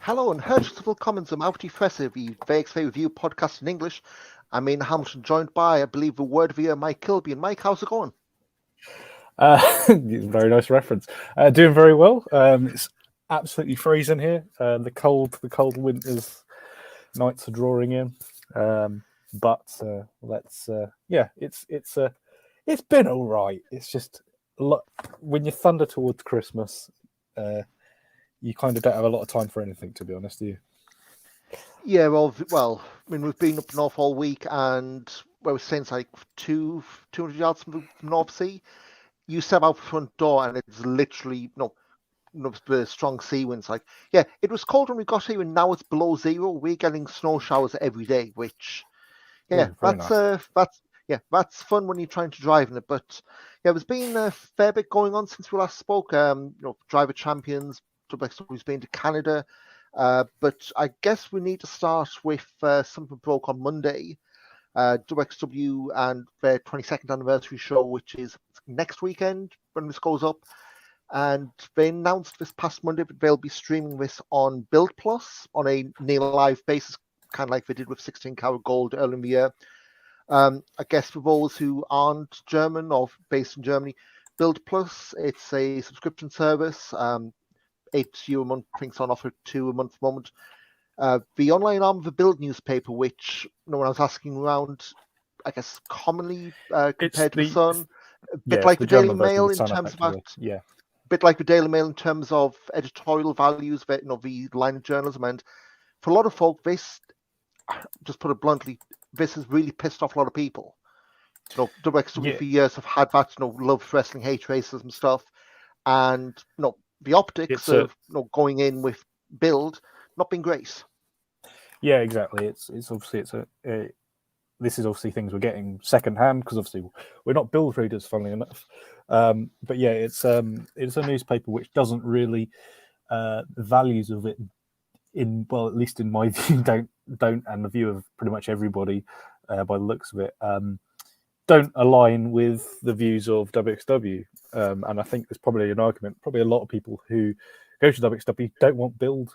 Hello and herzlich willkommen zum Auf Die Fresse, the VXV review podcast in English. I'm Ian Hamilton, joined by, I believe, the word via Mike Kilby. And Mike, how's it going? Very nice reference. Doing very well. It's absolutely freezing here. The cold winter's nights are drawing in. It's been all right. It's just when you thunder towards Christmas, you kind of don't have a lot of time for anything, to be honest, do you? Yeah, well, I mean, we've been up north all week, and we're saying it's like 200 yards from the North Sea. You step out the front door, and it's literally the strong sea winds. Like, yeah, it was cold when we got here, and now it's below zero. We're getting snow showers every day, which, yeah, nice. That's fun when you're trying to drive in it. But yeah, there's been a fair bit going on since we last spoke. Driver champions, WXW's been to Canada. But I guess we need to start with something broke on Monday. WXW and their 22nd anniversary show, which is next weekend when this goes up. And they announced this past Monday that they'll be streaming this on Build Plus on a near live basis, kind of like they did with 16 Karat Gold earlier in the year. I guess for those who aren't German or based in Germany, Build Plus, it's a subscription service. €8 a month, I think it's on offer $2 a month at the moment. The online arm of the Build newspaper, which when I was asking around, I guess commonly compared to the Sun, a bit like the Daily Mail in terms of that. Yeah. A bit like the Daily Mail in terms of editorial values, the line of journalism, and for a lot of folk, this, just put it bluntly, this has really pissed off a lot of people. WXW for years have had that, love wrestling, hate racism stuff, and the optics of going in with Build not been great. Yeah, exactly. It's obviously this is obviously things we're getting secondhand because obviously we're not Build readers, funnily enough. But yeah, it's a newspaper which doesn't really the values of it at least in my view don't and the view of pretty much everybody by the looks of it don't align with the views of WXW. And I think there's probably an argument, probably a lot of people who go to WXW don't want Build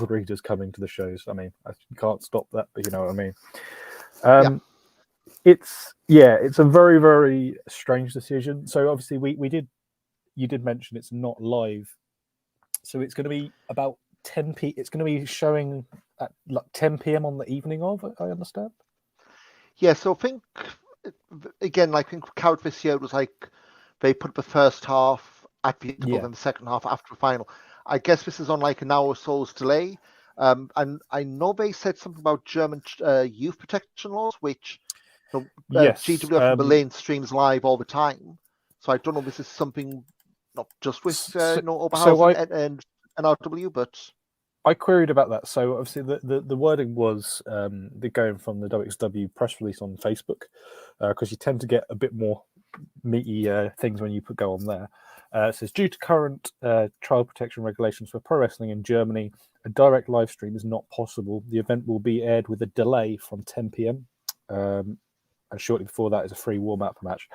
readers coming to the shows. I mean, I can't stop that, but you know what I mean. It's a very, very strange decision. So obviously you did mention it's not live. So it's going to be about 10 p. It's going to be showing at like 10 p.m. on the evening of, I understand. Yeah, so I think again, I think Carrot this year was like they put the first half at the interval and the second half after the final. I guess this is on like an hour or so's delay. And I know they said something about German youth protection laws, which GWF in Berlin streams live all the time. So I don't know if this is something not just with Oberhausen and NRW, but I queried about that. So obviously the wording was going from the WXW press release on Facebook, because you tend to get a bit more meaty things when you go on there. It says, due to current child protection regulations for pro wrestling in Germany, a direct live stream is not possible. The event will be aired with a delay from 10 p.m. And shortly before that is a free warm-up match.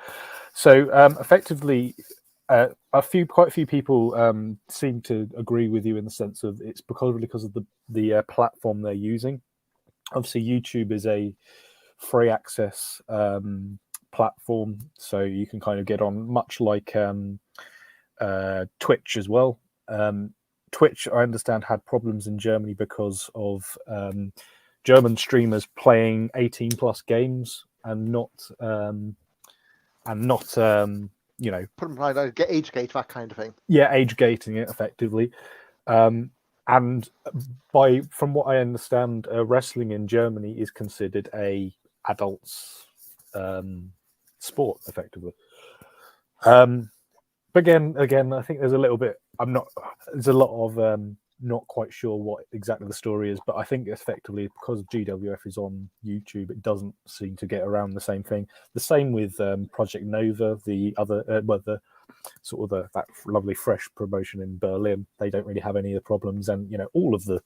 So effectively, quite a few people seem to agree with you in the sense of it's because of the platform they're using. Obviously, YouTube is a free access platform, so you can kind of get on much like Twitch as well. Twitch, I understand, had problems in Germany because of German streamers playing 18+ games and not put them right, get age gate, that kind of thing. Yeah, age gating it effectively. And from what I understand, wrestling in Germany is considered a adults sport effectively. But again, I think there's a little bit. There's a lot of not quite sure what exactly the story is, but I think effectively because GWF is on YouTube, it doesn't seem to get around the same thing. The same with Project Nova, the other the sort of that lovely fresh promotion in Berlin. They don't really have any of the problems, and all of the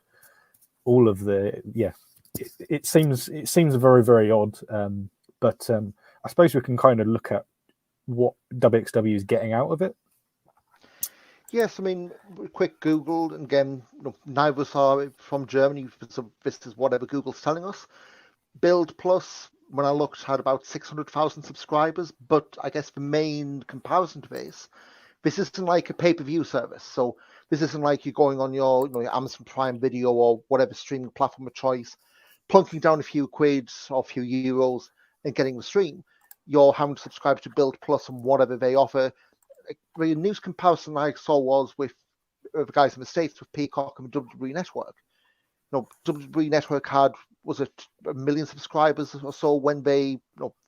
it seems very, very odd. But I suppose we can kind of look at what WXW is getting out of it. Yes, I mean, quick Google, and again, neither of us are from Germany, so this is whatever Google's telling us. Build Plus, when I looked, had about 600,000 subscribers, but I guess the main comparison to this isn't like a pay-per-view service. So this isn't like you're going on your Amazon Prime Video or whatever streaming platform of choice, plunking down a few quids or a few euros and getting the stream. You're having to subscribe to Build Plus and whatever they offer. The news comparison I saw was with the guys in the States with Peacock and the WWE Network. WWE Network had, was it 1 million subscribers or so when they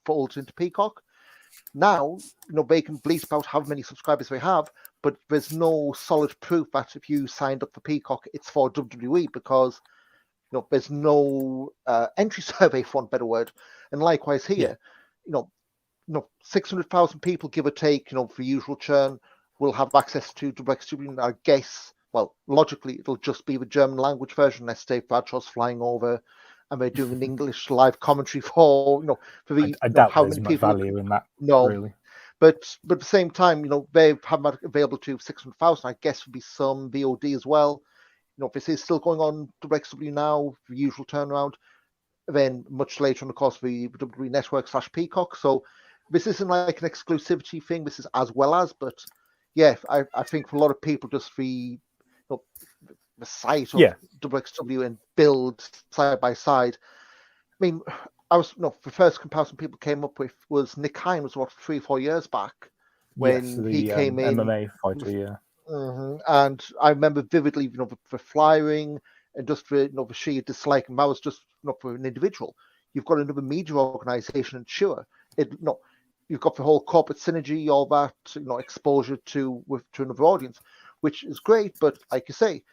folded into Peacock. Now, they can bleat about how many subscribers they have, but there's no solid proof that if you signed up for Peacock, it's for WWE, because there's no entry survey, for one better word. And likewise here, 600,000 people, give or take, for usual churn, will have access to direct streaming. I guess, well, logically, it'll just be the German language version. Let's say Bradshaw's flying over and they're doing an English live commentary for, for the I doubt how there's many much people. value in that. No, really. But at the same time, they have that available to 600,000. I guess would be some VOD as well. If this is still going on directly now, the usual turnaround, then much later on, of course, the WWE Network / Peacock. So this isn't like an exclusivity thing. This is as well as, but yeah, I think for a lot of people, just the sight of WXW and Build side by side. I mean, the first comparison people came up with was Nick Hein, was what, 3-4 years back when he came in. MMA fighter, yeah. And I remember vividly, the flying and just the sheer dislike, and that was just not for an individual. You've got another media organization, and sure, you've got the whole corporate synergy, all that, exposure to another audience, which is great. But like you say,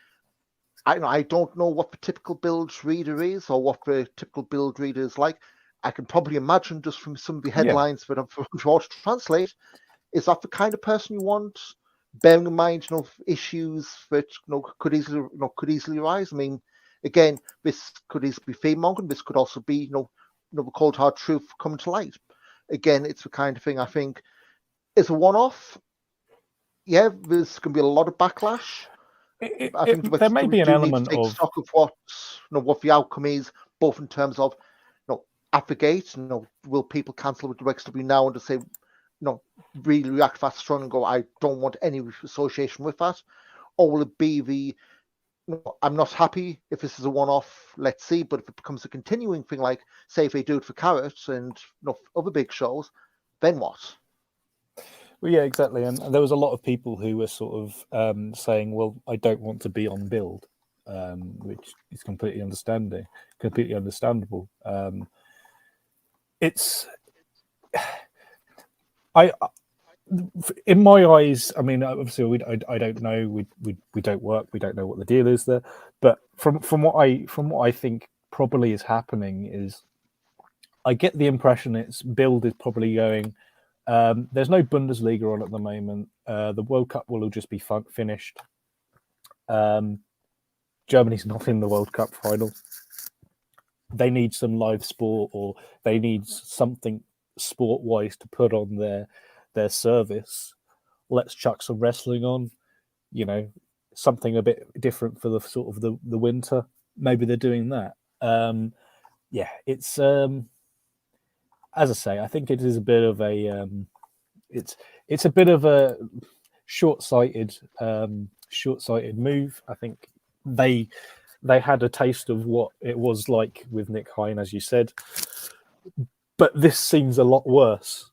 I don't know what the typical Build reader is or what the typical Build reader is like. I can probably imagine just from some of the headlines that I'm trying to translate, is that the kind of person you want? Bearing in mind, issues that could easily arise. I mean, again, this could easily be fear-mongering. This could also be, the cold hard truth coming to light. Again, it's the kind of thing I think is a one-off. Yeah, there's going to be a lot of backlash. I think there may be an element to take of stock of what the outcome is, both in terms of at the gate. Will people cancel with WXW now and just say, really react that strong and go, I don't want any association with that? Or will it be the, I'm not happy if this is a one-off, let's see, but if it becomes a continuing thing, like, say, if they do it for Carrots and other big shows, then what? Well, yeah, exactly. And there was a lot of people who were sort of saying, well, I don't want to be on Build, which is completely understandable. It's... in my eyes, I mean, obviously, I don't know. We don't work. We don't know what the deal is there. But from what I think probably is happening is, I get the impression it's Build is probably going. There's no Bundesliga on at the moment. The World Cup will just be finished. Germany's not in the World Cup final. They need some live sport, or they need something sport-wise to put on their service. Let's chuck some wrestling on, something a bit different for the sort of the winter. Maybe they're doing that. It's as I say, I think it is a bit of a it's a bit of a short-sighted move. I think they had a taste of what it was like with Nick Hein, as you said, but this seems a lot worse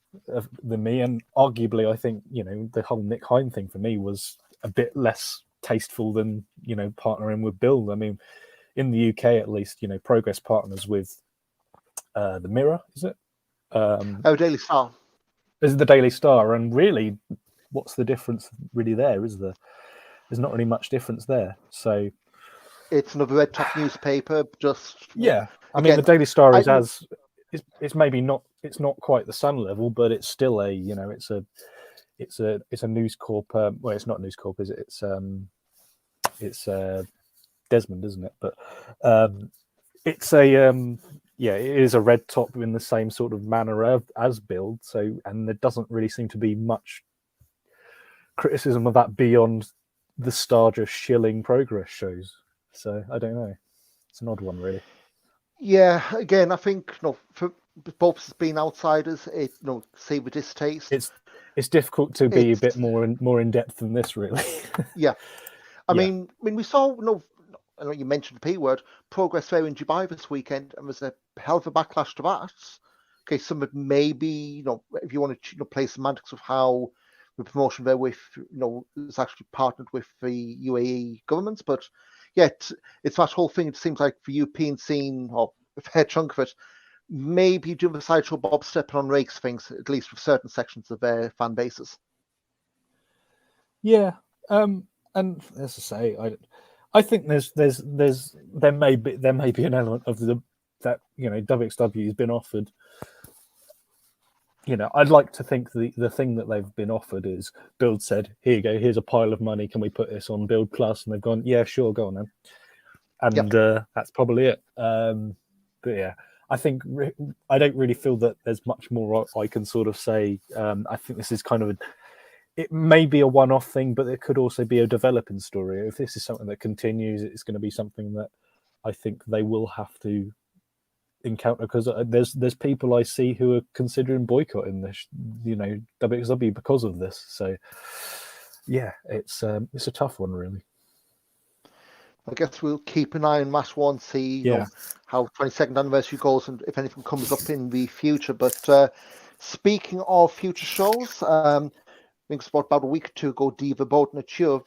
than me. And arguably, I think the whole Nick Hein thing for me was a bit less tasteful than partnering with Build. I mean, in the UK at least, Progress partners with the Mirror, is it? Daily Star. Is the Daily Star, and really, what's the difference really there? Is there? There's not really much difference there. So it's another red top newspaper. Just I mean, the Daily Star is it's maybe not, it's not quite the Sun level, but it's still a it's a News Corp. Well, it's not News Corp, is it? It's Desmond, isn't it? But it's a it is a red top in the same sort of manner as Build. So, and there doesn't really seem to be much criticism of that beyond the star just shilling progress shows. So I don't know. It's an odd one, really. Yeah, again, I think for both as being outsiders, it say with distaste. It's difficult to be a bit more in depth than this, really. Yeah, I mean, we saw I know you mentioned the P word, Progress Fair in Dubai this weekend, and there's a hell of a backlash to that. Okay, some of maybe if you want to play semantics of how the promotion there with is actually partnered with the UAE governments, but yet it's that whole thing. It seems like the European scene, or a fair chunk of it, maybe doing the sideshow Bob stepping on rakes things, at least with certain sections of their fan bases. Yeah, and as I say, I think there may be an element of that WXW has been offered. I'd like to think the thing that they've been offered is Build said, "Here you go, here's a pile of money. Can we put this on Build Plus?" And they've gone, "Yeah, sure, go on then." And that's probably it. But yeah, I think I don't really feel that there's much more I can sort of say. I think this is kind of it may be a one-off thing, but it could also be a developing story. If this is something that continues, it's going to be something that I think they will have to encounter, because there's people I see who are considering boycotting this, WXW because of this. So yeah, it's a tough one, really. I guess we'll keep an eye on Match 1, see how 22nd anniversary goes and if anything comes up in the future. But speaking of future shows, I think it's about a week or two ago, Diva Boat and Achieve.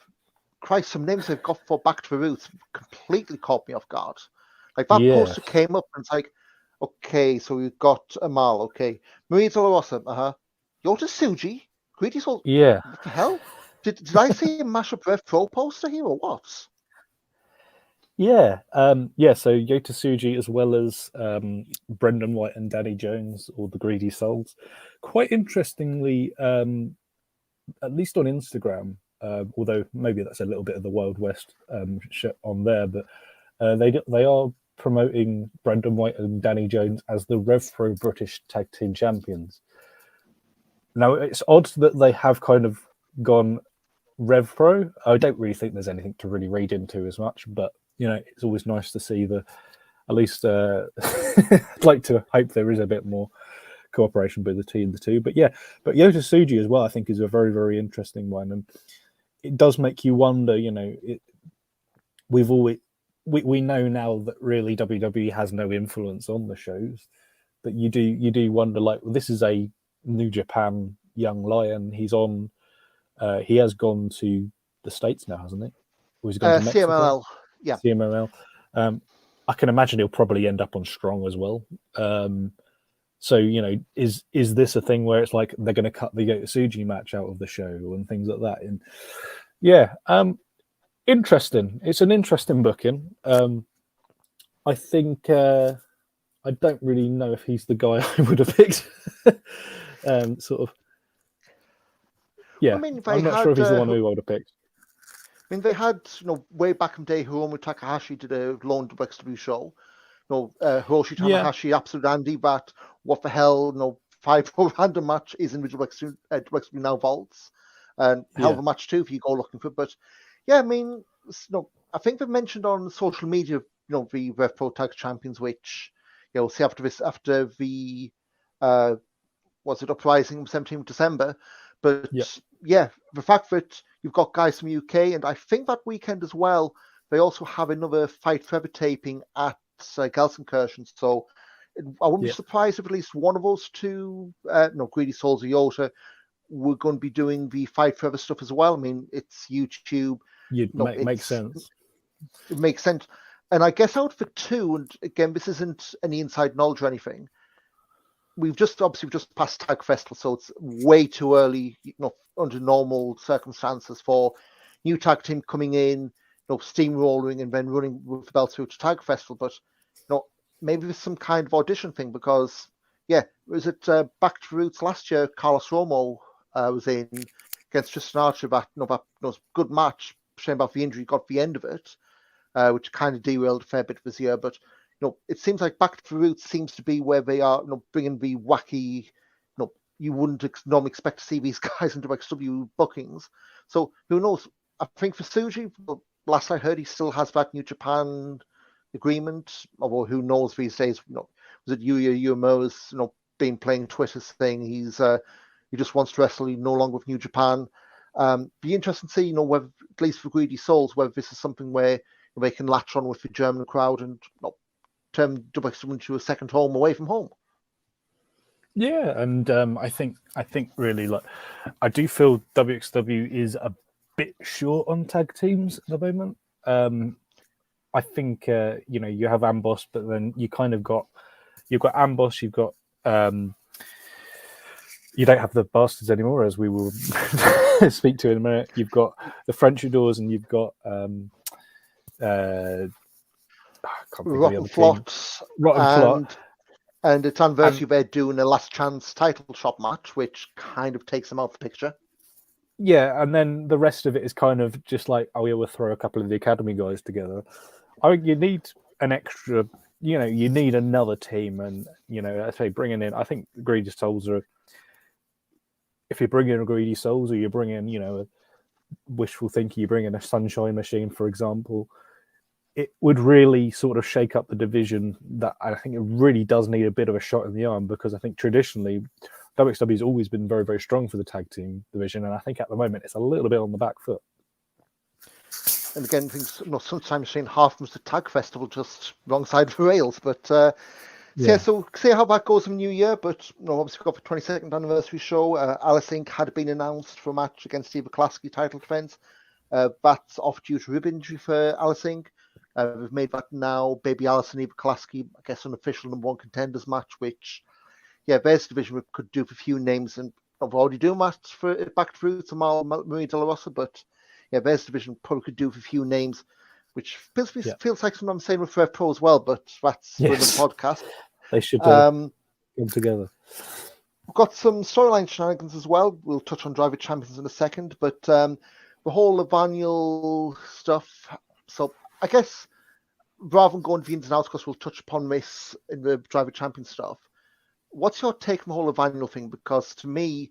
Christ, some names they've got for Back to the Roots completely caught me off guard. Like that poster came up and it's like, okay, so we've got Amal, okay. Maria Dolorosa, Yota Tsuji, Greedy Soul. Yeah. What the hell? Did I see a Mashup Rev Pro poster here or what? Yeah. So Yota Tsuji, as well as Brendan White and Danny Jones, or the Greedy Souls. Quite interestingly, at least on Instagram, although maybe that's a little bit of the Wild West shit on there, but they are promoting Brendan White and Danny Jones as the RevPro British Tag Team Champions. Now, it's odd that they have kind of gone RevPro. I don't really think there's anything to really read into as much, but it's always nice to see at least I'd like to hope there is a bit more cooperation between the two. But Yota Tsuji as well, I think, is a very, very interesting one, and it does make you wonder. We know now that really WWE has no influence on the shows, but you do wonder, like, well, this is a New Japan young lion. He's on. He has gone to the States now, hasn't he? Or he's gone to Mexico? CMLL, yeah. CMLL. I can imagine he'll probably end up on Strong as well. So is this a thing where it's like they're going to cut the Yota Tsuji match out of the show and things like that? And interesting. It's an interesting booking. I think I don't really know if he's the guy I would have picked. Sort of. Yeah, I mean, I'm not sure if he's the one who I would have picked. I mean, they had, way back in the day, Hiromu Takahashi did a lone WXW show. Hiroshi Tanahashi, Absolute Andy, but what the hell, 5-4 random match is in the WXW now vaults. And hell of a match too if you go looking for it. But yeah, I mean, I think they've mentioned on social media, the Rev Pro Tag Champions, which, see after the was it Uprising 17th December. But the fact that you've got guys from UK, and I think that weekend as well, they also have another Fight Forever taping at Gelsenkirchen. So I wouldn't be surprised if at least one of those two, Greedy Souls or Yota, we're going to be doing the Fight Forever stuff as well. I mean, it's YouTube. Makes sense. It makes sense. And I guess out for two, and again, this isn't any inside knowledge or anything, we've just passed Tag Festival, so it's way too early, under normal circumstances for new tag team coming in, steamrolling and then running with the belt through to Tag Festival. But maybe there's some kind of audition thing, because was it Back to Roots last year? Carlos Romo was in against Justin Archer. That good match. Shame about the injury, got the end of it, which kind of derailed a fair bit this year. But it seems like Back to the Roots seems to be where they are, bringing the wacky, you wouldn't normally expect to see these guys in WXW bookings. So who knows? I think for Suji, last I heard, he still has that New Japan agreement. Although who knows these days? Was it Yuya Uemo's been playing Twitter saying he just wants to wrestle no longer with New Japan. Be interesting to see whether, at least for Greedy Souls, whether this is something where they can latch on with the German crowd and turn WXW into a second home away from home. Yeah, and I think really I do feel WXW is a bit short on tag teams at the moment. I think you have Amboss, but then you've got Amboss, you've got you don't have the Bastards anymore, as we will speak to in a minute. You've got the French Adors, and you've got Rotten Flot, and it's anniversary they're doing a last chance title shot match, which kind of takes them out of the picture. Yeah, and then the rest of it is kind of just like, oh yeah, we'll throw a couple of the academy guys together. I think you need an extra, you need another team, and I say bringing in. I think Greedy Souls are. If you bring in a Greedy Souls, or you bring in, a wishful thinking, you bring in a Sunshine Machine, for example, it would really sort of shake up the division. That I think it really does need a bit of a shot in the arm, because I think traditionally WXW has always been very, very strong for the tag team division, and I think at the moment it's a little bit on the back foot. And again, things sometimes saying half was the tag festival, just wrong side of the rails. But so see how that goes in the new year. But obviously we've got the 22nd anniversary show. Alice Inc. had been announced for a match against Steve Klasky title defense. That's off due to rib injury for Alice Inc. We've made that now. Baby Alice and Eva Klasky, I guess, an official number one contenders match, which, there's division we could do for a few names, and I've already done that for back through to Marie De La Rosa, but there's division probably could do for a few names, which feels like something I'm saying with Rev Pro as well, but that's for the podcast. They should come together. We've got some storyline shenanigans as well. We'll touch on Driver Champions in a second, but the whole Evaniel stuff. So I guess rather than going to the ins and outs, because we'll touch upon this in the Driver Champion stuff, what's your take on the whole Evaniel thing? Because to me,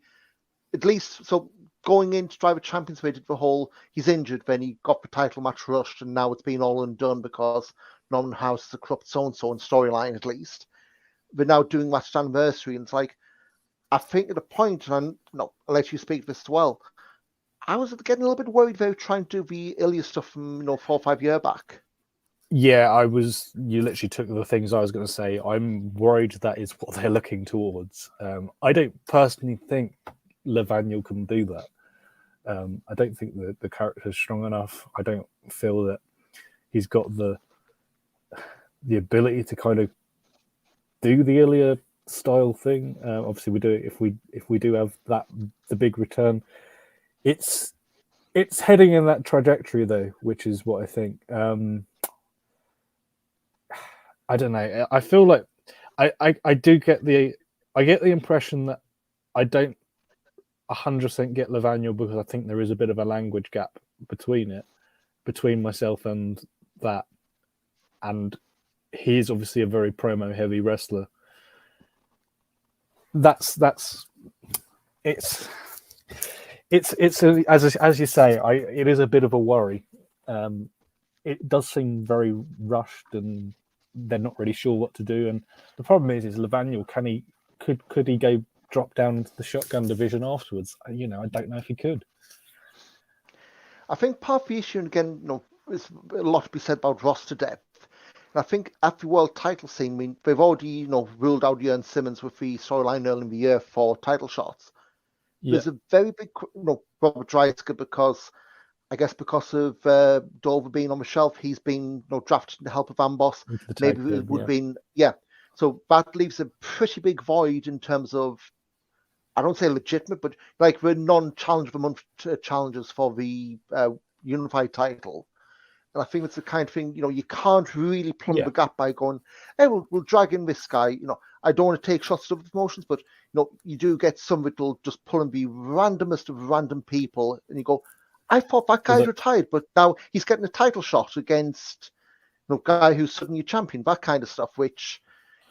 at least, so going into Driver Champions, we did the whole, he's injured, then he got the title match rushed, and now it's been all undone because Norman House is a corrupt so-and-so in storyline, at least. We're now doing match anniversary, and it's like, I think at a point, and I'll let you speak this as well, I was getting a little bit worried about trying to do the Ilya stuff from 4 or 5 years back. Yeah, I was. You literally took the things I was going to say. I'm worried that is what they're looking towards. I don't personally think Levaniel can do that. I don't think that the character is strong enough. I don't feel that he's got the ability to kind of do the Ilya style thing. Obviously, we do it if we do have the big return. It's heading in that trajectory though, which is what I think. I don't know. I feel like I get the impression that I don't 100% get Levaniel, because I think there is a bit of a language gap between myself and that, and he's obviously a very promo heavy wrestler. It's as you say, it is a bit of a worry. It does seem very rushed, and they're not really sure what to do. And the problem is Levaniel, could he go drop down into the shotgun division afterwards? I don't know if he could. I think part of the issue, and again, there's a lot to be said about roster depth. And I think at the world title scene, they've already, ruled out Jörn Simmons with the storyline early in the year for title shots. Yeah. There's a very big, Robert Dreisker, because of Dover being on the shelf, he's been drafted to help with Amboss. Maybe it would have been, So that leaves a pretty big void in terms of, I don't say legitimate, but like the non-challenge of the month challenges for the unified title. And I think it's the kind of thing, you can't really plumb the gap by going, hey, we'll drag in this guy. I don't want to take shots of the promotions, but, you do get some that'll just pull in the randomest of random people. And you go, I thought that guy's retired, but now he's getting a title shot against a guy who's suddenly a champion, that kind of stuff, which,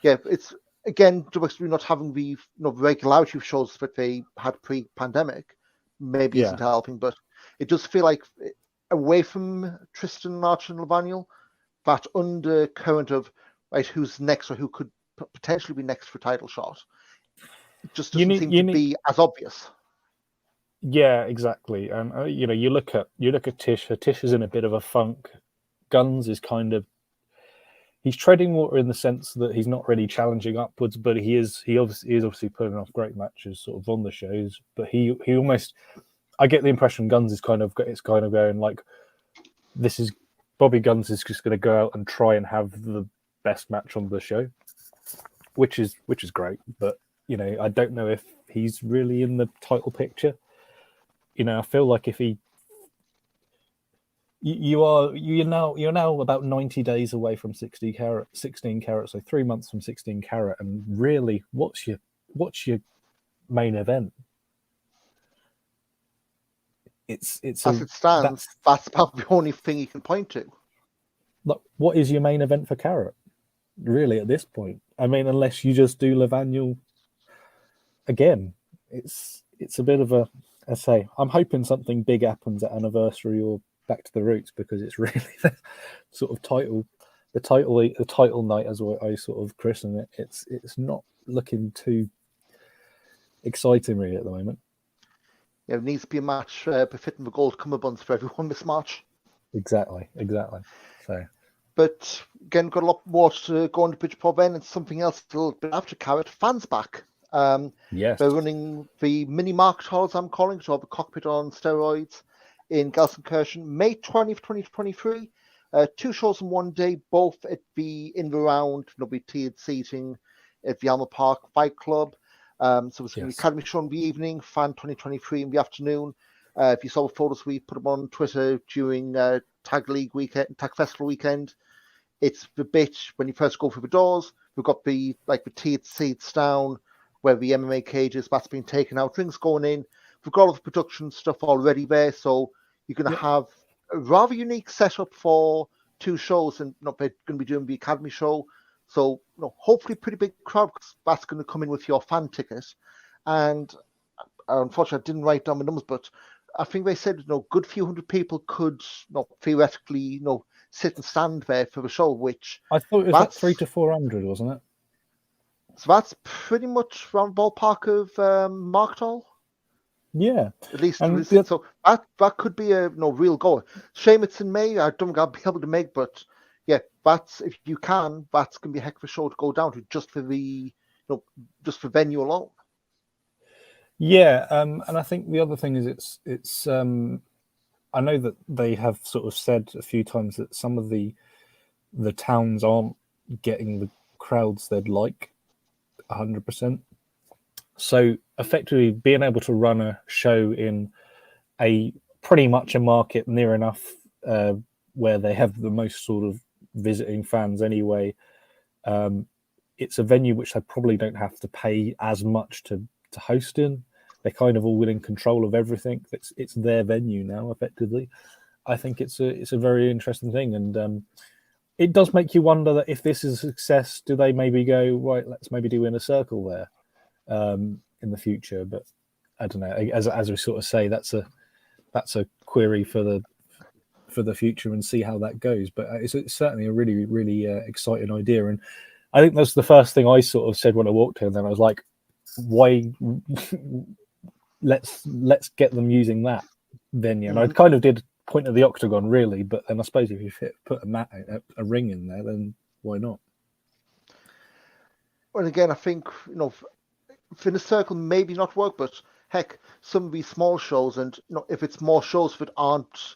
it's, again, WXW not having the regularity of shows that they had pre-pandemic maybe isn't helping, but it does feel like away from Tristan and Archer and Lavaniel, that undercurrent of right who's next or who could potentially be next for title shot, it just doesn't seem to be as obvious. Yeah, exactly. And you look at Tish. Tish is in a bit of a funk. Guns is kind of he's treading water in the sense that he's not really challenging upwards, but he is obviously putting off great matches sort of on the shows. But he almost I get the impression Guns is kind of going like this is Bobby Guns is just going to go out and try and have the best match on the show, which is great. But I don't know if he's really in the title picture. I feel like if you're now about 90 days away from 16 carat, so 3 months from 16 carat, and really, what's your main event? It's as it stands. That's about the only thing you can point to. Look, what is your main event for Carat? Really, at this point, I mean, unless you just do Lavaniel again, it's a bit of a. I say, I'm hoping something big happens at Anniversary or Back to the Roots, because it's really the sort of the title night, as I sort of christen it. It's not looking too exciting really at the moment. Yeah, it needs to be a match befitting the gold cummerbunds for everyone this March. Exactly. So, but again, got a lot more to go on to Bridgeport then, and something else a little bit after Carrot. Fans back. Yes, they're running the mini market halls, I'm calling, so the cockpit on steroids in Gelsenkirchen, May 20th, 2023. 2 shows in one day, both at the in the round, there'll be tiered seating at the Alma Park Fight Club. So it's going to be Academy show in the evening, Fan 2023 in the afternoon. If you saw the photos, we put them on Twitter during Tag League weekend, Tag Festival weekend. It's the bit when you first go through the doors. We've got the tiered seats down where the MMA cages, that's been taken out, drinks going in. We've got all the production stuff already there, so you're going to have a rather unique setup for 2 shows, and they're going to be doing the Academy show. So hopefully pretty big crowd, because that's going to come in with your fan ticket. And unfortunately, I didn't write down the numbers, but I think they said good few hundred people could theoretically sit and stand there for the show. Which I thought it was like 300 to 400, wasn't it? So that's pretty much around the ballpark of Markdal. Yeah, at least. So that could be a real goal. Shame it's in May. I don't think I'll be able to make, but yeah, that's if you can. That's going to be a heck of a show to go down to just for the just for venue alone. Yeah, and I think the other thing is it's I know that they have sort of said a few times that some of the towns aren't getting the crowds they'd like 100%. So effectively being able to run a show in a pretty much a market near enough where they have the most sort of visiting fans anyway, it's a venue which they probably don't have to pay as much to host in. They're kind of all in control of everything. It's their venue now, effectively. I think it's a very interesting thing, and it does make you wonder that if this is a success, do they maybe go right? Let's maybe do Inner Circle there in the future. But I don't know. As we sort of say, that's a query for the future and see how that goes. But it's certainly a really really exciting idea, and I think that's the first thing I sort of said when I walked in. And then I was like, why? Let's get them using that venue. And I kind of did point at the Octagon really, but then I suppose if you put a ring in there, then why not? Well, again, I think for the circle maybe not work, but heck, some of these small shows, and if it's more shows that aren't,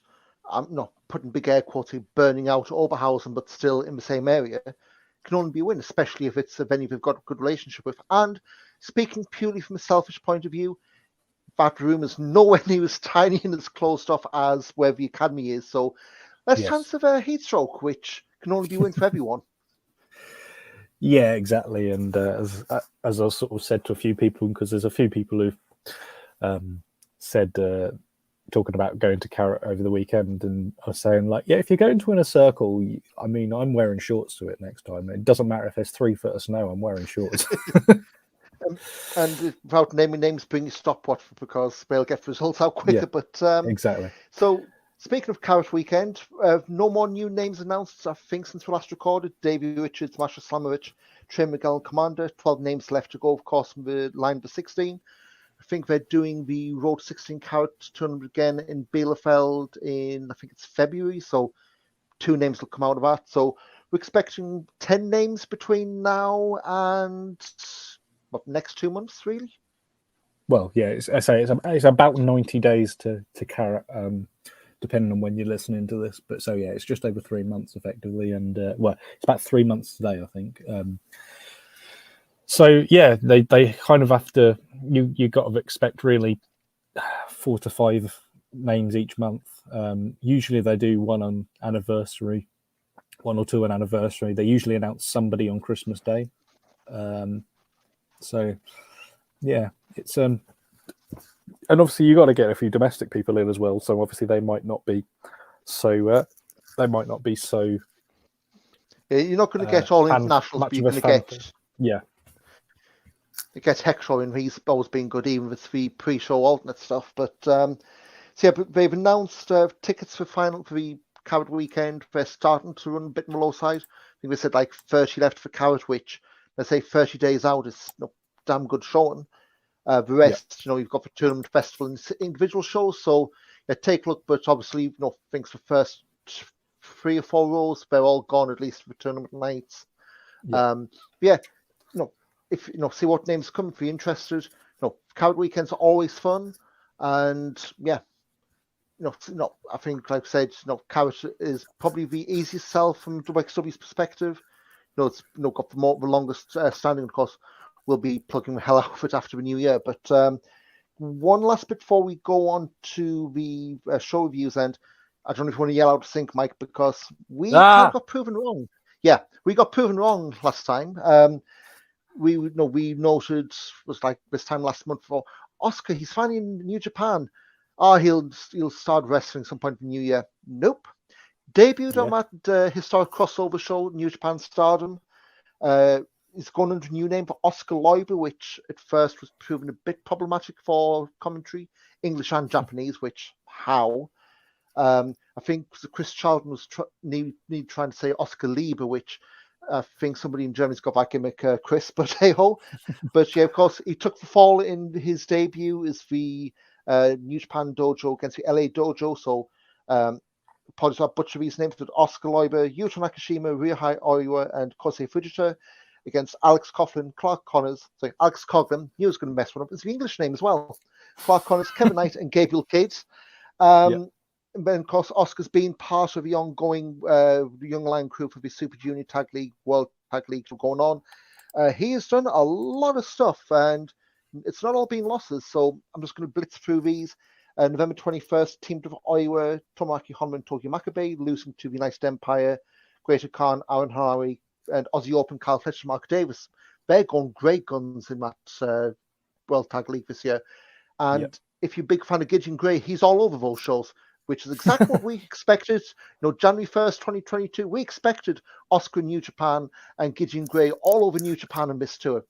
putting big air quotes, burning out Oberhausen, but still in the same area, can only be a win, especially if it's a venue they've got a good relationship with. And speaking purely from a selfish point of view, that room is nowhere near as tiny and as closed off as where the Academy is. So less chance of a heat stroke, which can only be a win for everyone. Yeah, exactly. And as I sort of said to a few people, because there's a few people who've said, talking about going to Carrot over the weekend, and I was saying, like, yeah, if you're going to Inner Circle, I mean, I'm wearing shorts to it next time. It doesn't matter if there's 3 foot of snow, I'm wearing shorts. And without naming names, bring your stopwatch because they'll get results out quicker. Yeah, but exactly. So Speaking of Carrot Weekend, no more new names announced, I think, since we last recorded. Davey Richards, Masha Slamovich, Trey Miguel, Commander. 12 names left to go, of course, from the line of the 16. I think they're doing the Road 16 Carrot tournament again in Bielefeld in, I think it's February, so 2 names will come out of that. So we're expecting 10 names between now and next 2 months, really. Well, yeah, it's about 90 days to Carrot, depending on when you're listening to this. But so yeah, it's just over 3 months effectively, and well, it's about 3 months today, I think. So yeah, they kind of have to. You got to expect really 4 to 5 names each month. Usually they do one on anniversary, 1 or 2 on anniversary. They usually announce somebody on Christmas Day. So yeah, it's and obviously you got to get a few domestic people in as well. So obviously they might not be so. Yeah, you're not going to get all internationals, but you're going to get. Yeah. It gets Hector in. He's always been good, even with the pre-show alternate stuff. But so yeah, they've announced tickets for the Carrot Weekend. They're starting to run a bit on the low side. I think they said like 30 left for Carrot, which let's say 30 days out is damn good showing. The rest, you've got the tournament, festival, and individual shows. So yeah, take a look. But obviously, things for first 3 or 4 rows, they're all gone at least for the tournament nights. Yeah. If see what names come if you're interested. Carrot Weekends are always fun, and yeah, I think like I said, Carrot is probably the easiest sell from WXW's perspective. It's got the longest standing. Of course, we'll be plugging the hell out of it after the new year. But one last bit before we go on to the show reviews, and I don't know if you want to yell out sync, Mike, because we kind of got proven wrong. Yeah, we got proven wrong last time. We noted was like this time last month for Oscar. He's finally in New Japan. He'll start wrestling some point in the new year. Nope. Debuted on that historic crossover show, New Japan Stardom. He's gone under a new name for Oscar Loiber, which at first was proven a bit problematic for commentary, English and Japanese. Which how? I think Chris Charlton was trying to say Oscar Lieber, which I think somebody in Germany's got that gimmick, Chris, but hey ho. But yeah, of course, he took the fall in his debut as the New Japan Dojo against the LA Dojo. So, apologies about butchering these names, but Oscar Loiber, Yuto Nakashima, Ryohei Oiwa, and Kosei Fujita against Alex Coughlin, Clark Connors. Sorry, Alex Coughlin. He was going to mess one up. It's the English name as well. Clark Connors, Kevin Knight, and Gabriel Kidd. And then, of course, Oscar's been part of the ongoing Young Lion crew for the Super Junior Tag League, World Tag League going on. He has done a lot of stuff, and it's not all been losses. So I'm just going to blitz through these. November 21st, teamed with Oiwa, Tomoaki Honma, and Tokyo Makabe, losing to the United Empire, Greater Khan, Aaron Harari, and Aussie Open, Carl Fletcher, Mark Davis. They're going great guns in that World Tag League this year. And if you're a big fan of Gideon Gray, he's all over those shows, which is exactly what we expected. January 1st, 2022, we expected Oscar in New Japan and Gideon Gray all over New Japan and Miss Tour.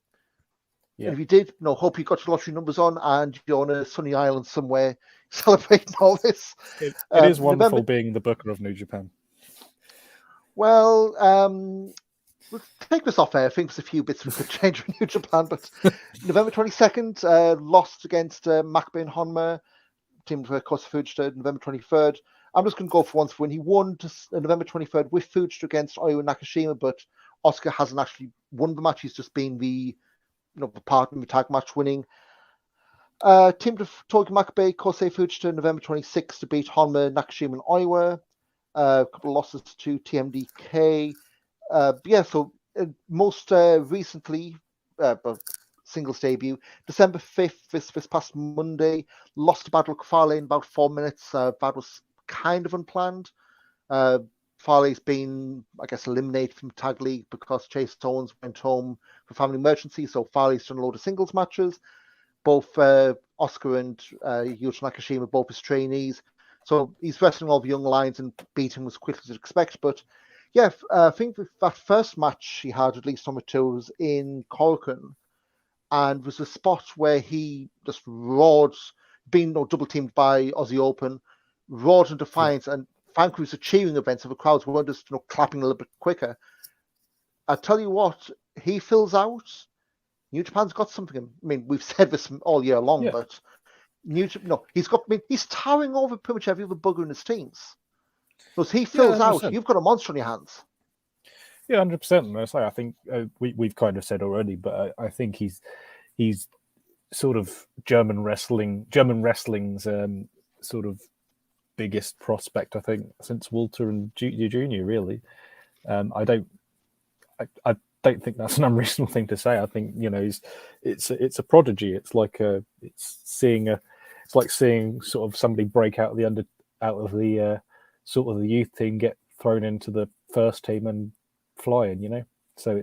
Yeah. And if you did, hope you got your lottery numbers on and you're on a sunny island somewhere celebrating all this. It is wonderful being the booker of New Japan. Well, we'll take this off air. I think there's a few bits we could change for New Japan, but November 22nd, lost against Makabe and Honma. Teamed with Kosei Fujita November 23rd. I'm just going to go for once when he won November 23rd with Fujita against Oiwa Nakashima, but Oscar hasn't actually won the match. He's just been the partner in the tag match winning. Teamed with Tokyo Makabe, Kosei Fujita November 26th to beat Honma, Nakashima, and Oiwa. A couple of losses to TMDK. So most recently, singles debut, December 5th, this past Monday, lost to Battle Kafale in about 4 minutes. That was kind of unplanned. Farley's been, I guess, eliminated from Tag League because Chase Owens went home for family emergency, so Farley's done a load of singles matches. Both Oscar and Yuto Nakashima, both his trainees. So he's wrestling all the young lions and beating as quickly as you'd expect. But yeah, I think that first match he had, at least on the tour, was in Korakuen, and was a spot where he just roared, being double teamed by Aussie Open, roared in defiance, and thankfully it's a cheering event, so the crowds weren't just clapping a little bit quicker. I tell you what, he fills out. New Japan's got something. I mean, we've said this all year long, but he's towering over pretty much every other bugger in his teams. Because he fills out, you've got a monster on your hands. Yeah, 100%. I think we've kind of said already, but I think he's sort of German wrestling's sort of biggest prospect, I think, since Walter and Jr. Really, I don't think that's an unreasonable thing to say. I think it's a prodigy. It's like seeing sort of somebody break out of the sort of the youth team, get thrown into the first team and flying. So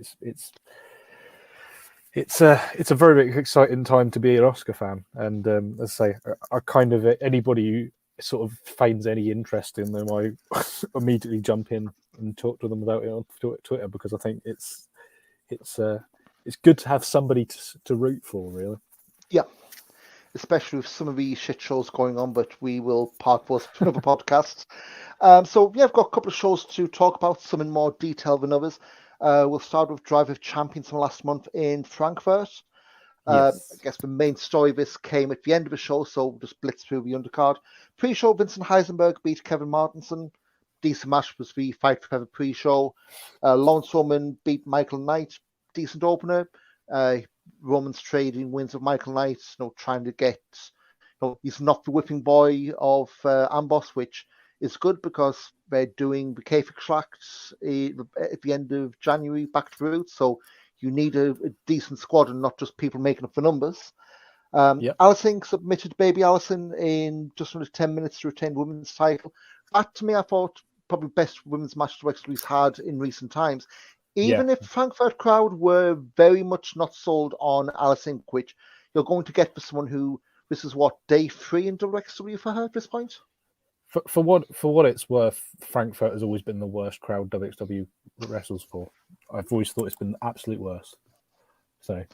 it's a very exciting time to be an Oscar fan, and as I say, I kind of anybody who sort of feigns any interest in them, I immediately jump in and talk to them about it on Twitter, because I think it's good to have somebody to root for, really. Yeah, especially with some of these shit shows going on, but we will park those for another podcast. So yeah, I've got a couple of shows to talk about, some in more detail than others. We'll start with Drive of Champions from last month in Frankfurt. Yes. I guess the main story of this came at the end of the show, so we'll just blitz through the undercard. Pre-show, Vincent Heisenberg beat Kevin Martinson. Decent match was the Fight Forever pre-show. Lawrence Roman beat Michael Knight. Decent opener. Roman's trading wins with Michael Knight, trying to get, he's not the whipping boy of Amboss, which is good because they're doing the kayfabe extracts at the end of January back to the roots. So you need a decent squad and not just people making up the numbers. Allison submitted Baby Allison in just under 10 minutes to retain women's title. That, to me, I thought probably best women's match WXW's had in recent times. Even if Frankfurt crowd were very much not sold on Allison, which you're going to get for someone who, this is what, day 3 in WXW for her at this point? For what it's worth, Frankfurt has always been the worst crowd WXW wrestles for. I've always thought it's been the absolute worst. So,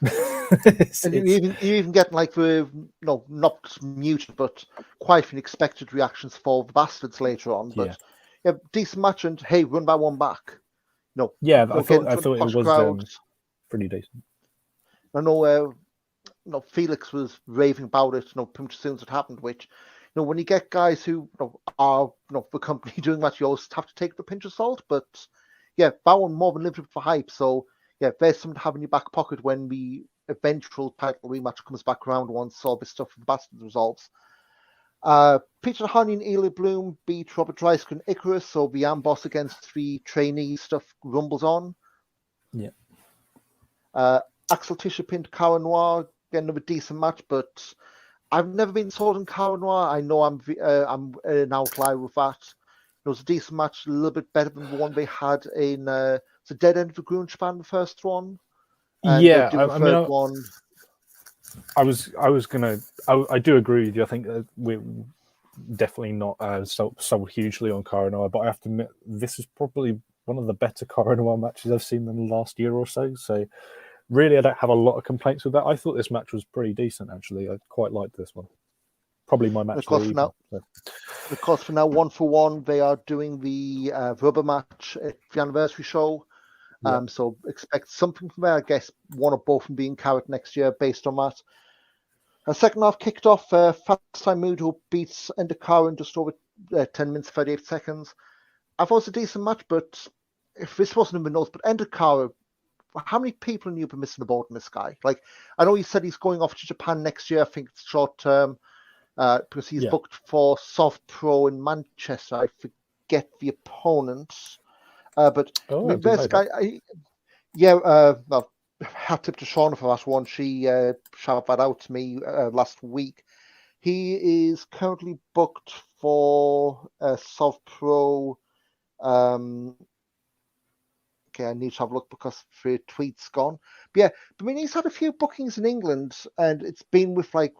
and you even get like the not muted but quite unexpected reactions for the Bastards later on. But decent match, and hey, run by one back. I thought it was pretty decent. I know, Felix was raving about it. Pretty much as soon as it happened, which. When you get guys who are the company doing that, you always have to take the pinch of salt. But yeah, that one more than lived up for hype. So yeah, there's something to have in your back pocket when the eventual title rematch comes back around once all this stuff with the Bastards resolves. Peter Honey and Eli Bloom beat Robert Dreisker and Icarus, so the Amboss against the trainee stuff rumbles on. Yeah. Axel Tischer pinned Cara Noir, again another decent match, but I've never been sold on Cara Noir. I know I'm an outlier with that. It was a decent match, a little bit better than the one they had in the Dead End of the Gruntspan, the first one. And one. I do agree with you. I think we're definitely not sold hugely on Cara Noir, but I have to admit, this is probably one of the better Cara Noir matches I've seen in the last year or so. So really, I don't have a lot of complaints with that. I thought this match was pretty decent, actually. I quite liked this one. Probably my match of the evening. Of course, for now, 1-for-1, they are doing the rubber match at the anniversary show. So expect something from there. I guess one or both of them being carried next year based on that. Second half kicked off. Fast Time Mudo beats Endakara in just over 10 minutes, 38 seconds. I thought it was a decent match, but if this wasn't in the notes, but Endakara, how many people knew been missing the boat in this guy? Like, I know he said he's going off to Japan next year. I think it's short term because he's booked for Soft Pro in Manchester. I forget the opponent. But this guy, hat tip to Shauna for that one. She shouted that out to me last week. He is currently booked for Soft Pro. I need to have a look because the tweet's gone. But yeah, I mean, he's had a few bookings in England, and it's been with I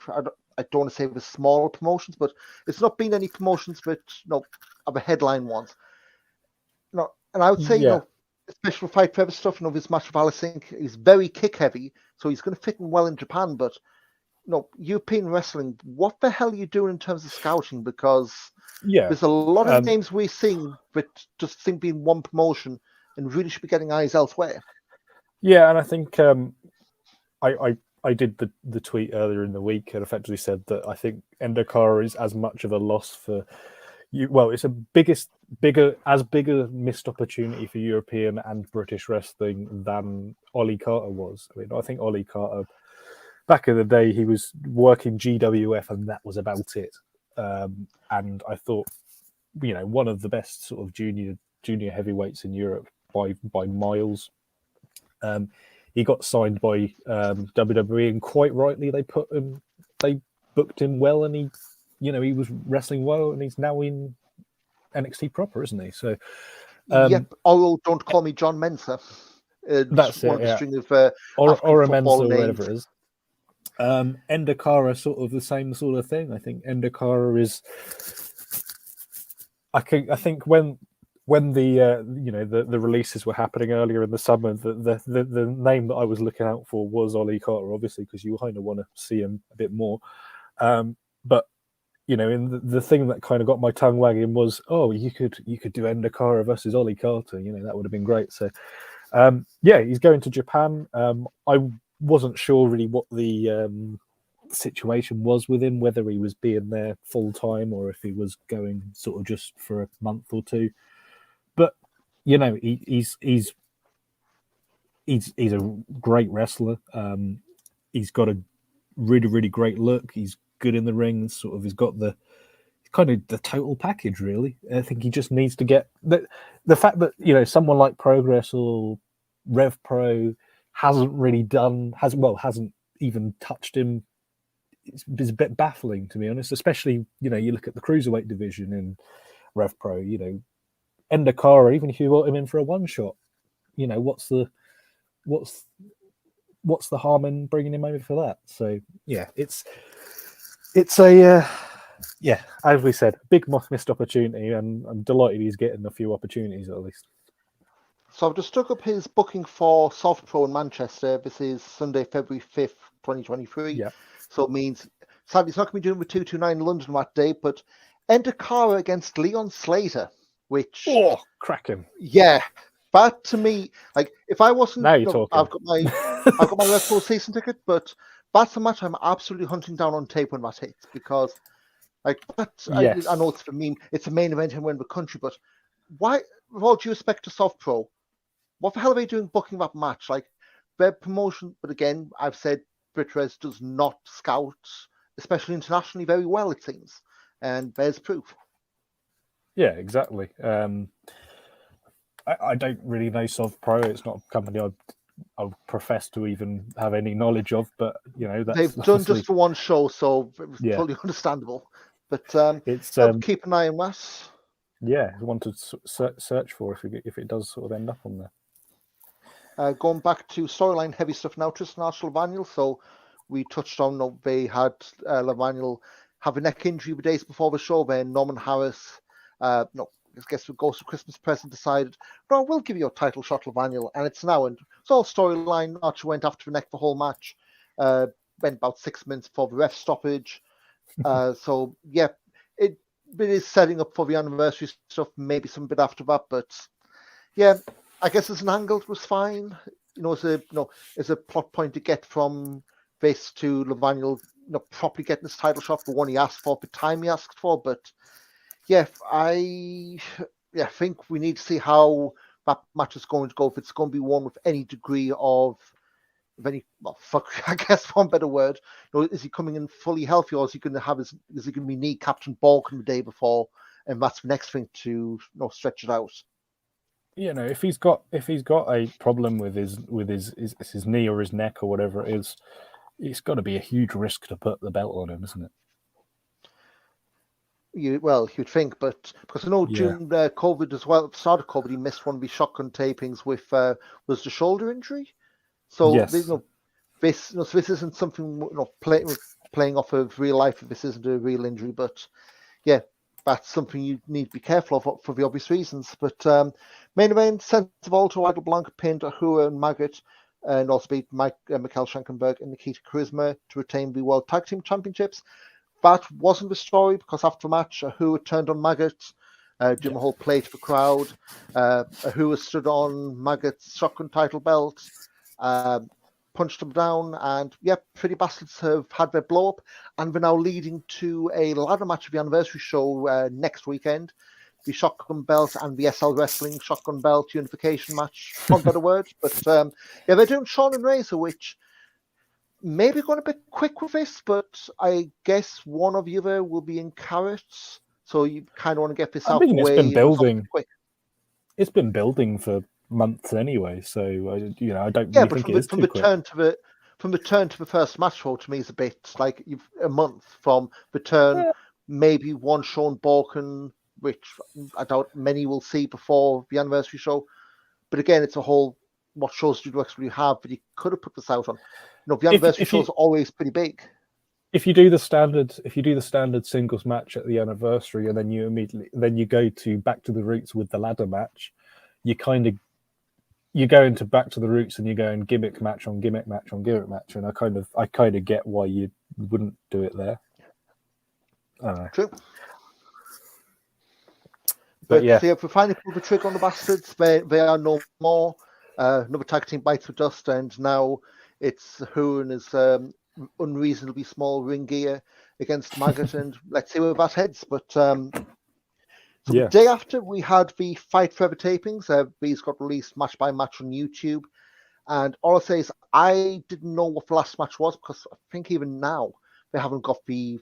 don't want to say with smaller promotions, but it's not been any promotions with other headline ones. And I would say especially for Fight Forever stuff, this match with Allison is very kick heavy, so he's going to fit in well in Japan. But European wrestling, what the hell are you doing in terms of scouting? Because Yeah. There's a lot of names we're seeing that just seem to be in one promotion and really should be getting eyes elsewhere. Yeah, and I think I did the tweet earlier in the week and effectively said that I think Endokara is as much of a loss for you. Well, it's a bigger missed opportunity for European and British wrestling than Ollie Carter was. I mean, I think Ollie Carter back in the day he was working GWF and that was about it. And I thought, one of the best sort of junior heavyweights in Europe by miles. He got signed by WWE, and quite rightly they booked him well, and he was wrestling well, and he's now in NXT proper, isn't he? So, yep. Oh, don't call me John Mensah. That's one it. of the Yeah. string of or a football Mensa, names. whatever it is. Endokara, sort of the same sort of thing. I think Endokara is. I think when the releases were happening earlier in the summer, the name that I was looking out for was Ollie Carter, obviously, because you kind of want to see him a bit more. But in the thing that kind of got my tongue wagging was, oh, you could do Endokara versus Ollie Carter. That would have been great. So, he's going to Japan. I wasn't sure really what the situation was with him, whether he was being there full time or if he was going sort of just for a month or two. But he's a great wrestler. He's got a really, really great look. He's good in the ring. Sort of, he's got the kind of the total package. Really, I think he just needs to get the fact that someone like Progress or Rev Pro hasn't even touched him. It's a bit baffling, to be honest. Especially you look at the cruiserweight division in Rev Pro. Endokara, even if you want him in for a one shot, what's the harm in bringing him over for that? So it's a as we said, big missed opportunity, and I'm delighted he's getting a few opportunities at least. So I've just took up his booking for Soft Pro in Manchester. This is Sunday, February 5th, 2023. Yeah. So it means, sadly, it's not going to be doing with 229 in London that day, but Endokara against Leon Slater, which... Oh, cracking. Yeah. That, to me, like, if I wasn't... Now you're talking. I've got my Red Bull season ticket, but that's a match I'm absolutely hunting down on tape when that hits, because, like, that, yes. I know it's the meme, it's a main event and win the country, but why, with all due respect to Soft Pro, what the hell are they doing booking that match? Like, their promotion, but again, I've said BritRes does not scout, especially internationally, very well, it seems. And there's proof. Yeah, exactly. I don't really know Soft Pro. It's not a company I profess to even have any knowledge of, but they've done just for one show, so it's totally understandable. But it's keep an eye on that. Yeah, one to search for if it does sort of end up on there. Going back to storyline heavy stuff now, Tristan Archer-Levaniel. So we touched on they had Levaniel have a neck injury the days before the show. Then Norman Harris, I guess with Ghost of Christmas Present decided, no, we'll give you a title shot, Levaniel, and it's now. And it's all storyline. Archer went after the neck the whole match. Went about 6 minutes before the ref stoppage. So yeah, it is setting up for the anniversary stuff. Maybe some bit after that, but yeah. I guess as an angle it was fine. As a plot point to get from this to Levaniel, properly getting his title shot, the one he asked for, the time he asked for. But yeah, I think we need to see how that match is going to go. If it's going to be one with any degree of I guess one better word. Is he coming in fully healthy, or is he going to be kneecapped and balking the day before, and that's the next thing to stretch it out. If he's got a problem with his knee or his neck or whatever it is, it's got to be a huge risk to put the belt on him, isn't it? You'd think, but because I know during COVID as well, at the start of COVID, he missed one of his shotgun tapings with was the shoulder injury. So yes. This isn't something playing off of real life. This isn't a real injury, but yeah. That's something you need to be careful of for the obvious reasons. But main event, Sense of Alto, Idol Blanc pinned Ahura and Maggot, and also beat Michael Schenkenberg and Nikita Charisma to retain the World Tag Team Championships. that wasn't the story because after a match, Ahua turned on Maggot, doing the whole play to the crowd. Ahua stood on Maggot's shotgun title belt, punched him down, and Pretty Bastards have had their blow up, and they're now leading to a ladder match of the anniversary show next weekend. The shotgun belt and the SL Wrestling shotgun belt unification match, for better words. But they're doing Sean and Razor, which maybe going a bit quick with this, but I guess one of you there will be in carrots, so you kind of want to get this out of the way. It's been building. Quick. It's been building for months anyway, so I don't Yeah, really but think from it is from too the quick. turn to the first match show, to me is a bit like a month from the turn. Yeah. Maybe one Sean Borkin, which I doubt many will see before the anniversary show. But again, it's a whole what shows do you actually have that you could have put this out on. The anniversary shows are always pretty big. If you do the standard singles match at the anniversary, and then you go to Back to the Roots with the ladder match, you go into Back to the Roots and you're going gimmick match on gimmick match on gimmick match, and I kind of get why you wouldn't do it there. I don't know. True. But yeah, if we finally pull the trigger on the Bastards, they are no more. Another tag team bites the dust, and now it's Who and his unreasonably small ring gear against Maggot, and let's see where that heads. But the day after, we had the Fight Forever tapings. These got released match by match on YouTube, and all I say is I didn't know what the last match was because I think even now they haven't got the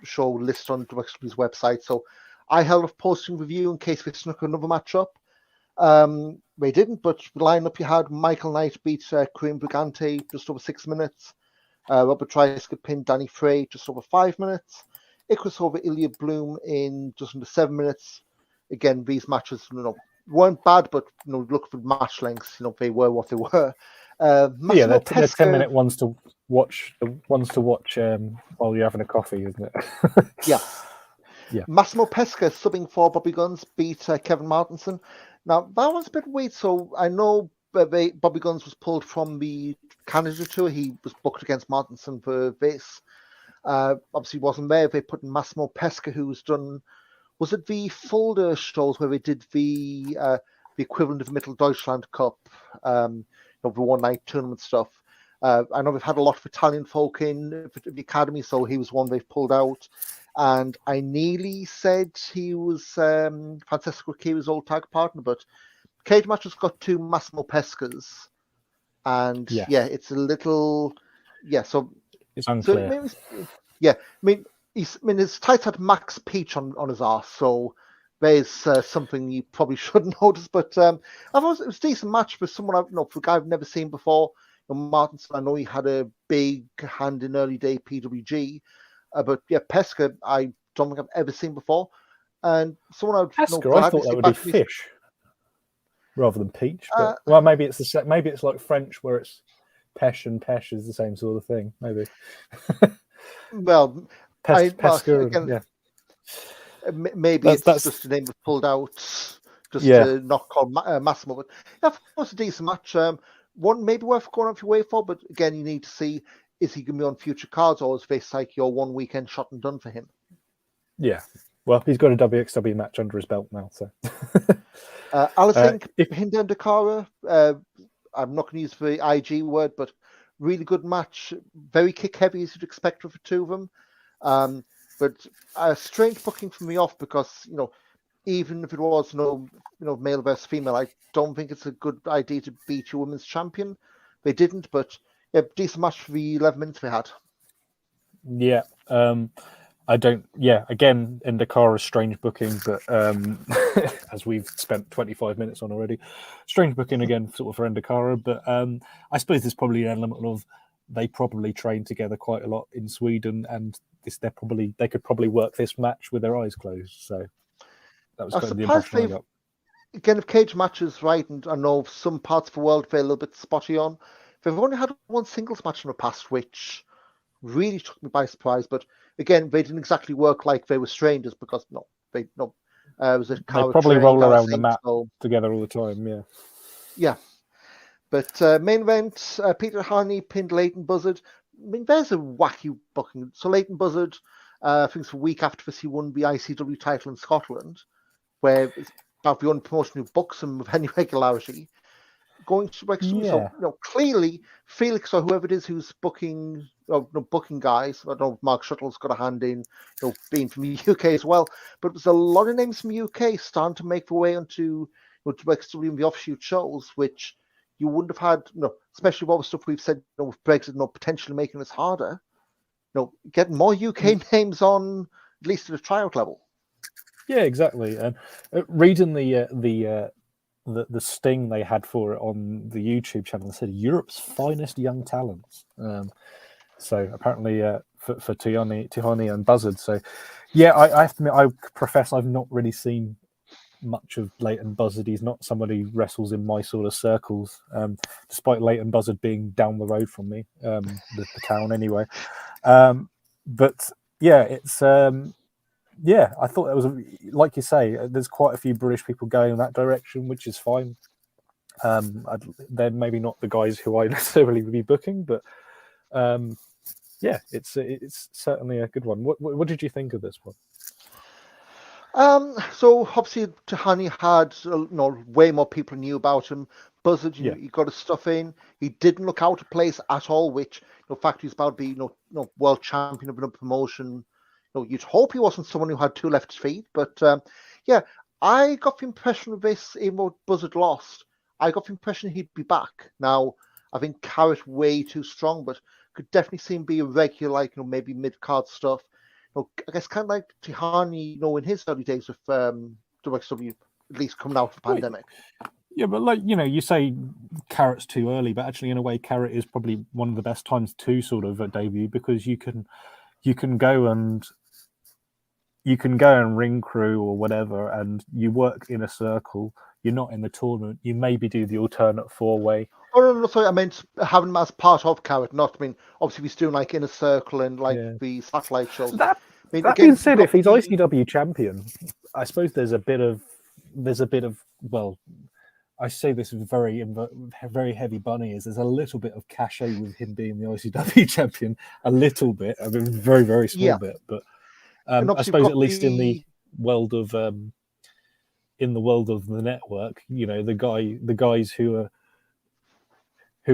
show listed on WXW's website. So I held off posting review in case they snuck another match up. They didn't, but the lineup you had: Michael Knight beat Kareem Brigante just over 6 minutes. Robert Trice pinned Danny Frey just over 5 minutes. Icarus over Ilya Bloom in just under 7 minutes. Again, these matches weren't bad, but look for match lengths. They were what they were. they're 10-minute ones to watch. While you're having a coffee, isn't it? Yeah. Yeah. Massimo Pesca subbing for Bobby Guns beat Kevin Martinson. Now that was a bit weird. So I know Bobby Guns was pulled from the Canada tour. He was booked against Martinson for this. Obviously wasn't there. They put in Massimo Pesca, who's done. Was it the Fulda shows where they did the equivalent of Mittel Deutschland Cup, the one night tournament stuff? I know they've had a lot of Italian folk in the academy, so he was one they've pulled out. And I nearly said he was Francesco Kiri's old tag partner, but Cage Match has got 2 Massimo Pescas. And it's a little, so it's unclear. His tights had Max Peach on his arse, so there's something you probably shouldn't notice. But I thought it was a decent match for someone for a guy I've never seen before. Martinson, I know he had a big hand in early day PWG. But Pesca, I don't think I've ever seen before, and someone I'd Pesca, I thought that would be fish rather than peach. But, well, maybe it's like French where it's pesh and pesh is the same sort of thing. Maybe. Well, Pesca. Maybe it's just a name was pulled out just to not call Massimo. But it was a decent match. One maybe worth going off your way for, but again, you need to see. Is he going to be on future cards, or is this like your one weekend shot and done for him? Yeah. Well, he's got a WXW match under his belt now. So, Alison Hinda and Dakara. I'm not going to use the IG word, but really good match. Very kick heavy as you'd expect with the two of them. But a strange booking for me off because even if it was male versus female, I don't think it's a good idea to beat your women's champion. They didn't, but. Decent match for the 11 minutes we had. Yeah. I don't. Yeah. Again, Indakara's strange booking, but as we've spent 25 minutes on already, strange booking again, sort of for Indakara. But I suppose there's probably an element of they probably train together quite a lot in Sweden, and they could probably work this match with their eyes closed. So that was kind of the impression I got. Again, if Cage Match is right, and I know some parts of the world they're a little bit spotty on. They've only had one singles match in the past, which really took me by surprise. But again, they didn't exactly work like they were strangers because it was a they probably roll around the mat together all the time. Yeah. Yeah. But main event, Peter Harney pinned Leighton Buzzard. I mean, there's a wacky booking. So Leighton Buzzard I think it's a week after this, he won the ICW title in Scotland, where it's about the only promotion who books him with any regularity. Going to Wrexham, so clearly Felix or whoever it is who's booking, booking guys. I don't know if Mark Shuttle's got a hand in, being from the UK as well. But there's a lot of names from the UK starting to make their way onto to Wrexham in the offshoot shows, which you wouldn't have had, especially with all the stuff we've said with Brexit, potentially making this harder. Getting more UK names on at least at a tryout level. Yeah, exactly. And reading the sting they had for it on the YouTube channel, they said Europe's finest young talents. So apparently for Tihani and Buzzard. So yeah, I have to admit, I profess I've not really seen much of Leighton Buzzard. He's not somebody who wrestles in my sort of circles, despite Leighton Buzzard being down the road from me, the town anyway. But yeah, it's yeah, I thought it was, like you say, there's quite a few British people going in that direction, which is fine. They're maybe not the guys who I necessarily would be booking, but yeah, it's certainly a good one. What did you think of this one? So obviously Tahani had way more people knew about him. Buzzard, he got his stuff in. He didn't look out of place at all, which in fact he's about to be world champion of a promotion. You'd hope he wasn't someone who had two left feet, but yeah, I got the impression of this, even though Buzzard lost, I got the impression he'd be back. Now, I think Carrot way too strong, but could definitely see him be a regular, like maybe mid-card stuff. I guess kind of like Tihani, in his early days with WXW, at least coming out of the pandemic. Yeah, but like, you say Carrot's too early, but actually in a way Carrot is probably one of the best times to sort of debut, because you can go and ring crew or whatever, and you work in a circle. You're not in the tournament. You maybe do the alternate four-way. Oh no, sorry, I meant having him as part of Carrot. Not, obviously he's doing like Inner Circle and like the satellite shows. That being said, if he's ICW champion, I suppose there's a bit of well, I say this with very heavy bunny, is there's a little bit of cachet with him being the ICW champion, a little bit, I mean, very, very small bit, but I suppose at least in the world of the network, the guys who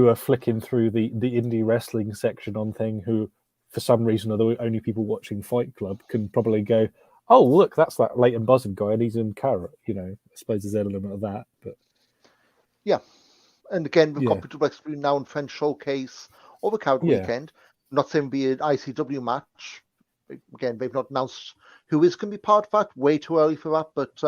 are flicking through the indie wrestling section on thing, who for some reason are the only people watching Fight Club, can probably go, oh look, that's that Leighton Buzzard guy and he's in Carrot. I suppose there's an element of that, but yeah. And again, we've got WXW now in French Showcase over Carrot weekend. I'm not saying it'll be an ICW match. Again, they've not announced who is going to be part of that. Way too early for that, but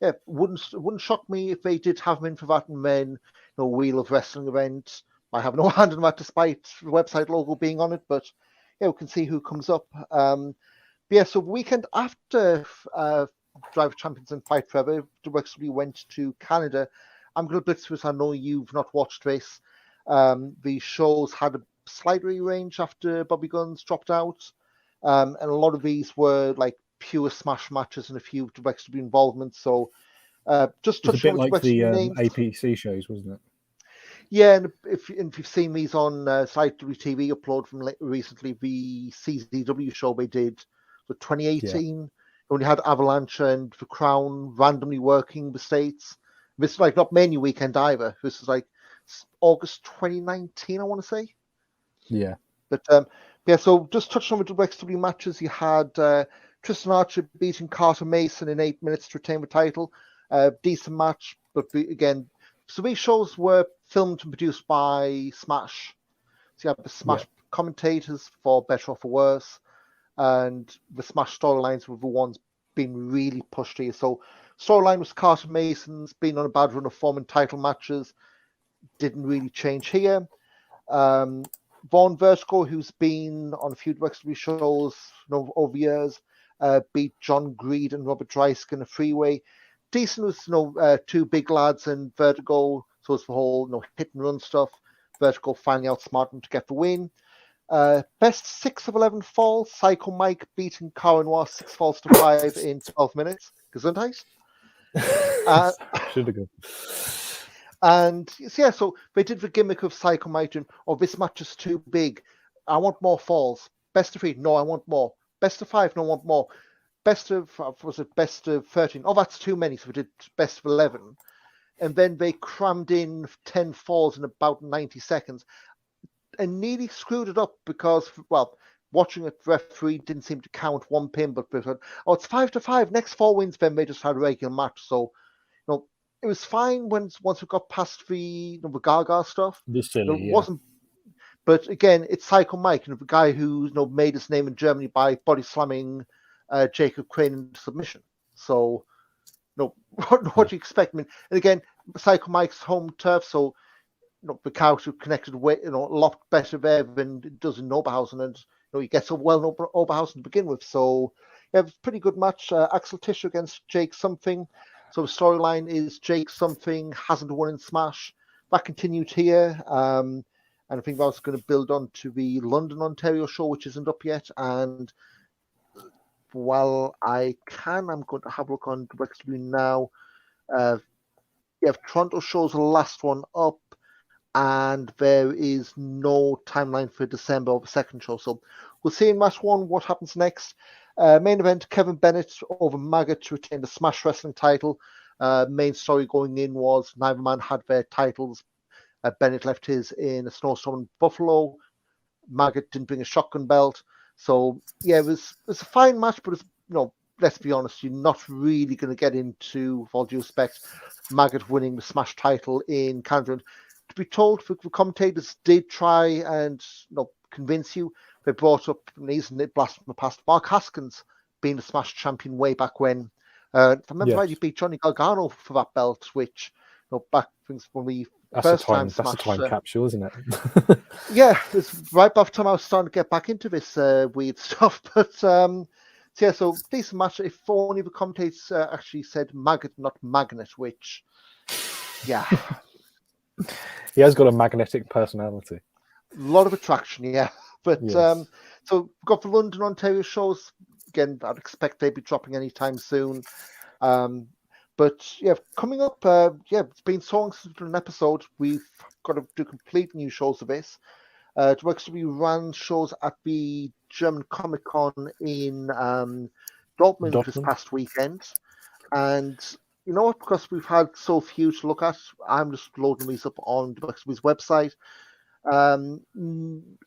yeah, wouldn't shock me if they did have him in for that, and then Wheel of Wrestling event. I have no hand in that, despite the website logo being on it. But yeah, we can see who comes up. But yeah, so the weekend after Driver Champions and Fight Forever, WXW went to Canada. I'm going to blitz this. I know you've not watched this. The shows had a slight rearrange after Bobby Guns dropped out. And a lot of these were like pure smash matches and a few WXW involvements. So just touching on a bit like the APC shows, wasn't it? Yeah, and if you've seen these on SiteW TV upload from recently, the CZW show they did for 2018, when you had Avalanche and the Crown randomly working the States. This is like not many weekend either. This is like August 2019, I want to say. Yeah. But yeah, so just touching on the WXW matches, you had Tristan Archer beating Carter Mason in 8 minutes to retain the title. Decent match, but again, so these shows were filmed and produced by Smash. So you have the Smash commentators, for better or for worse, and the Smash storylines were the ones being really pushed here. So storyline was Carter Mason's been on a bad run of form in title matches. Didn't really change here. Vaughn Vertigo, who's been on a few WXW shows over years, beat John Greed and Robert Dreisk in a freeway. Decent was two big lads and Vertigo, so it's the whole hit and run stuff. Vertigo finally outsmarted him to get the win. Best 6 of 11 falls. Psycho Mike beating Cara Noir 6 falls to 5 in 12 minutes. Gesundheit. Should have gone. And yeah, so they did the gimmick of Psycho Mike, this match is too big. I want more falls. Best of 3. No, I want more. best of 5. No, one more. Best of 13? Oh, that's too many. So we did best of 11, and then they crammed in 10 falls in about 90 seconds, and nearly screwed it up because, well, watching it, referee didn't seem to count one pin, but they said, "Oh, it's 5-5. Next 4 wins." Then they just had a regular match. So, it was fine once we got past the Gaga stuff. This silly, It wasn't. But again, it's Psycho Mike, the guy who made his name in Germany by body slamming Jacob Crane into submission. So, what do you expect? I mean, and again, Psycho Mike's home turf, so the character connected with a lot better there than it does in Oberhausen, and he gets a well known Oberhausen to begin with. So, yeah, it was a pretty good match. Axel Tischer against Jake Something. So the storyline is Jake Something hasn't won in Smash. That continued here. And I think that was going to build on to the London, Ontario show, which isn't up yet. And while I'm going to have a look on WXW now. Toronto show's the last one up, and there is no timeline for December of the second show. So we'll see in match 1 what happens next. Main event, Kevin Bennett over Maggot to retain the Smash Wrestling title. Main story going in was neither man had their titles. Bennett left his in a snowstorm in Buffalo. Maggot didn't bring a shotgun belt. So, yeah, it was a fine match, but it's, let's be honest, you're not really going to get into, with all due respect, Maggot winning the Smash title in Canada. To be told, the commentators did try and convince you. They brought up, and he's a blast from the past, Mark Haskins being the Smash champion way back when. If I remember right, he beat Johnny Gargano for that belt, which back things when we first time Smash. That's a time capsule, isn't it? Yeah, it's right by the time I was starting to get back into this weird stuff. But so decent match. If only the commentators actually said Maggot, not Magnet, which, yeah. He has got a magnetic personality. A lot of attraction, yeah. But yes. So we've got the London, Ontario shows. Again, I'd expect they'd be dropping anytime soon. But yeah, coming up, it's been so long since we've done an episode. We've got to do complete new shows of this. We ran shows at the German Comic Con in Dortmund this past weekend. And you know what? Because we've had so few to look at, I'm just loading these up on WXW's website.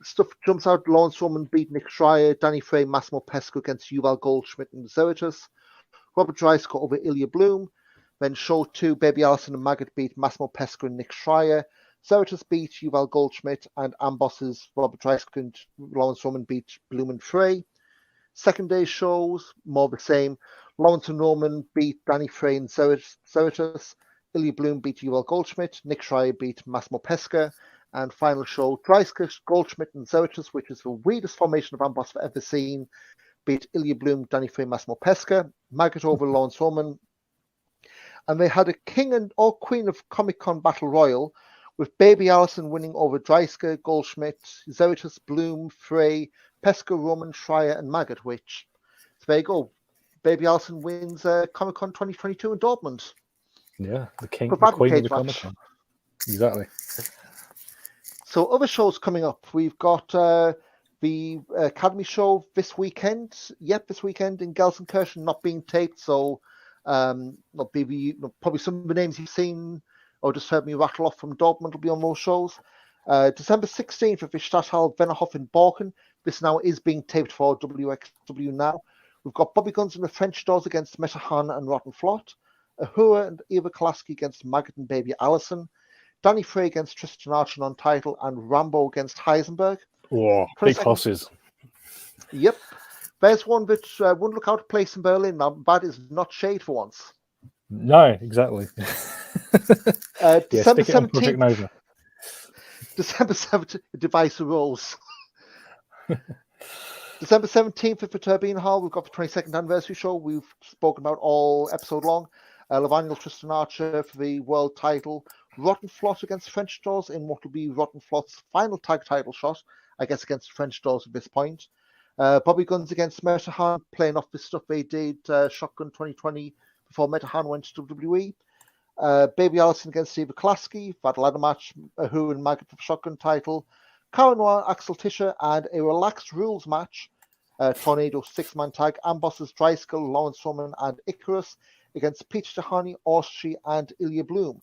Stuff jumps out. Lawrence Roman beat Nick Schreier. Danny Frey, Massimo Pesco against Yuval Goldschmidt and Zeritus. Robert Dreisker over Ilya Bloom. Then show 2, Baby Allison and Maggot beat Massimo Pesco and Nick Schreier. Zeritus beat Yuval Goldschmidt, and Amboss's Robert Dreisker and Lawrence Roman beat Bloom and Frey. Second day shows, more of the same. Lawrence and Roman beat Danny Frey and Zeritus. Ilya Bloom beat Yuval Goldschmidt. Nick Schreier beat Massimo Pesca. And final show, Dreisker, Goldschmidt and Zeritus, which is the weirdest formation of Amboss I've ever seen, beat Ilya Bloom, Danny Frey, Massimo Pesca. Maggot over Lawrence Roman. And they had a king or queen of Comic-Con Battle Royal, with Baby Allison winning over Dreisker, Goldschmidt, Zeritus, Bloom, Frey, Pesca, Roman, Schreier, and Maggot, which, so there you go. Baby Allison wins Comic-Con 2022 in Dortmund. Yeah, the queen of the Comic-Con. Exactly. So other shows coming up. We've got the Academy show this weekend. Yep, this weekend in Gelsenkirchen, not being taped. So probably some of the names you've seen or just heard me rattle off from Dortmund will be on those shows. December 16th at the Stadthalle Vennerhof in Borken. This now is being taped for WXW now. We've got Bobby Guns and the French Doors against Metahan and Rotten Flot. Ahura and Eva Kolaski against Maggot and Baby Allison. Danny Frey against Tristan Archer on title, and Rambo against Heisenberg. Oh, big bosses. Yep. There's one that wouldn't look out of place in Berlin. Now, that is not shade for once. No, exactly. December 17th. December 17th, device rules. December 17th at the Turbine Hall, we've got the 22nd anniversary show. We've spoken about all episode long. Levaniel Tristan Archer for the world title. Rotten Flot against French Doors in what will be Rotten Flot's final tag title shot, I guess, against French Doors at this point. Bobby Guns against Metahan, playing off the stuff they did Shotgun 2020 before Metahan went to WWE. Baby Allison against Steve Kolaski, that ladder match, Who and Maggot for the Shotgun title. Cara Noir, Axel Tischer, and a relaxed rules match. Tornado 6-man tag. Ambosses, Dreiskell, Lawrence Roman, and Icarus against Peter Tahani, Orshi, and Ilya Bloom.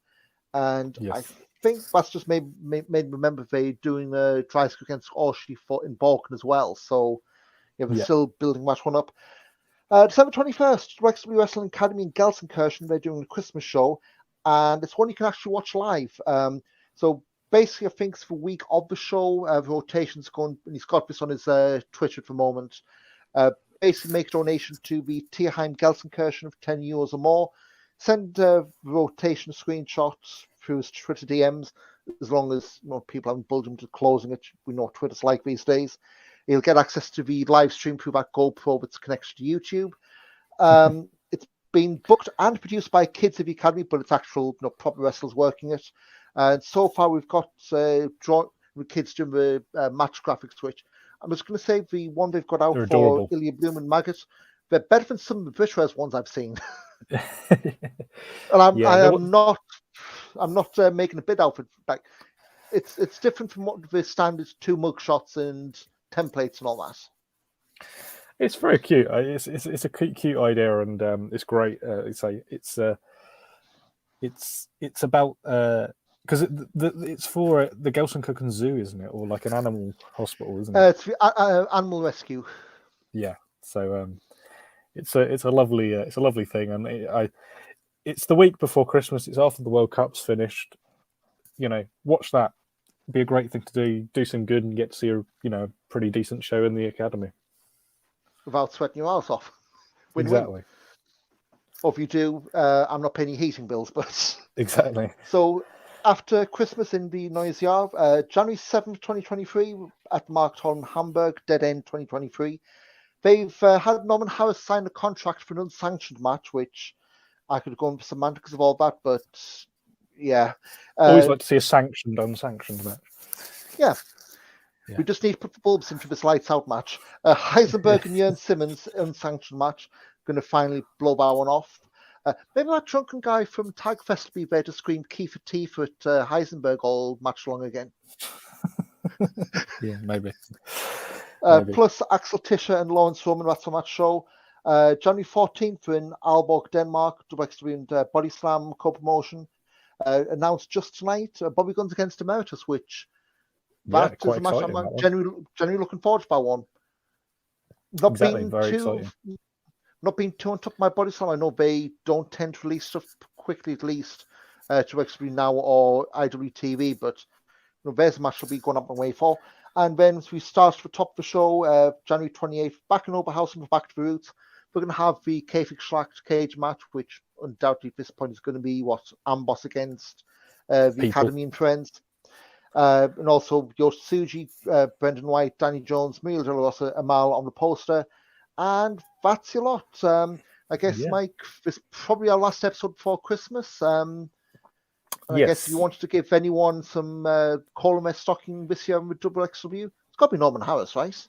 And Yes. I think that's just made me remember they doing the Dreiskell against Orshi in Balkan as well. So yeah, we're still building match one up. December 21st, WXW Wrestling Academy in Gelsenkirchen. They're doing a Christmas show, and it's one you can actually watch live. So basically, I think it's the week of the show. The rotation's going, and he's got this on his Twitter at the moment. Basically, make a donation to the Tierheim Gelsenkirchen of €10 or more. Send rotation screenshots through his Twitter DMs, as long as people haven't bulged him to closing it. We know what Twitter's like these days. He'll get access to the live stream through that GoPro that's connected to YouTube. It's been booked and produced by Kids of the Academy, but it's actual proper wrestlers working it. And so far, we've got kids doing the match graphics, which I was going to say the one they've got out for Ilya Bloom and Maggot, they're better than some of the Visuals ones I've seen. And I'm not making a bid out for it. Like, it's different from what the standard 2 mugshots and templates and all that. It's very cute. It's a cute idea, and it's great. It's about because it's for the Gelsenkirchen Zoo, isn't it, or like an animal hospital, isn't it? It's the animal rescue. Yeah. So it's a lovely thing, and it's the week before Christmas. It's after the World Cup's finished. Watch that. Be a great thing to do some good, and get to see a pretty decent show in the academy without sweating your ass off. Win-win. Exactly. Or if you do, I'm not paying heating bills, but exactly. So after Christmas in the Neues Jahr, January 7th, 2023, at Marktholm, Hamburg, Dead End 2023, they've had Norman Harris sign a contract for an unsanctioned match, which I could go into semantics of all that, but yeah. Always like to see a sanctioned, unsanctioned match. Yeah. We just need to put the bulbs into this lights out match. Heisenberg and Jörn Simmons, unsanctioned match, going to finally blow that one off. Maybe that drunken guy from Tag Fest will be there to scream Kiefer Tifa at Heisenberg all match long again. Yeah, maybe. Plus Axel Tischer and Lawrence Roman, that's on that show. January 14th in Aalborg, Denmark, WXW and Body Slam co-promotion. Announced just tonight, Bobby Guns against Emeritus, which that is a match I'm genuinely looking forward to that one. Not being too on top of my Body Slam. I know they don't tend to release stuff quickly, at least to WXW Now or IWTV, but there's a match will be going up and way for. And then we start at the top of the show, January 28th, back in Oberhausen for Back to the Roots. We're going to have the Kayfik Schlacht cage match, which undoubtedly at this point is going to be Amboss against the Academy and Friends. And also Yosuji, Brendan White, Danny Jones, Muriel De La Rosa, Amal on the poster. And that's a lot. I guess, Mike, this is probably our last episode before Christmas. I guess if you wanted to give anyone some coal in their stocking this year with WXW, it's got to be Norman Harris, right?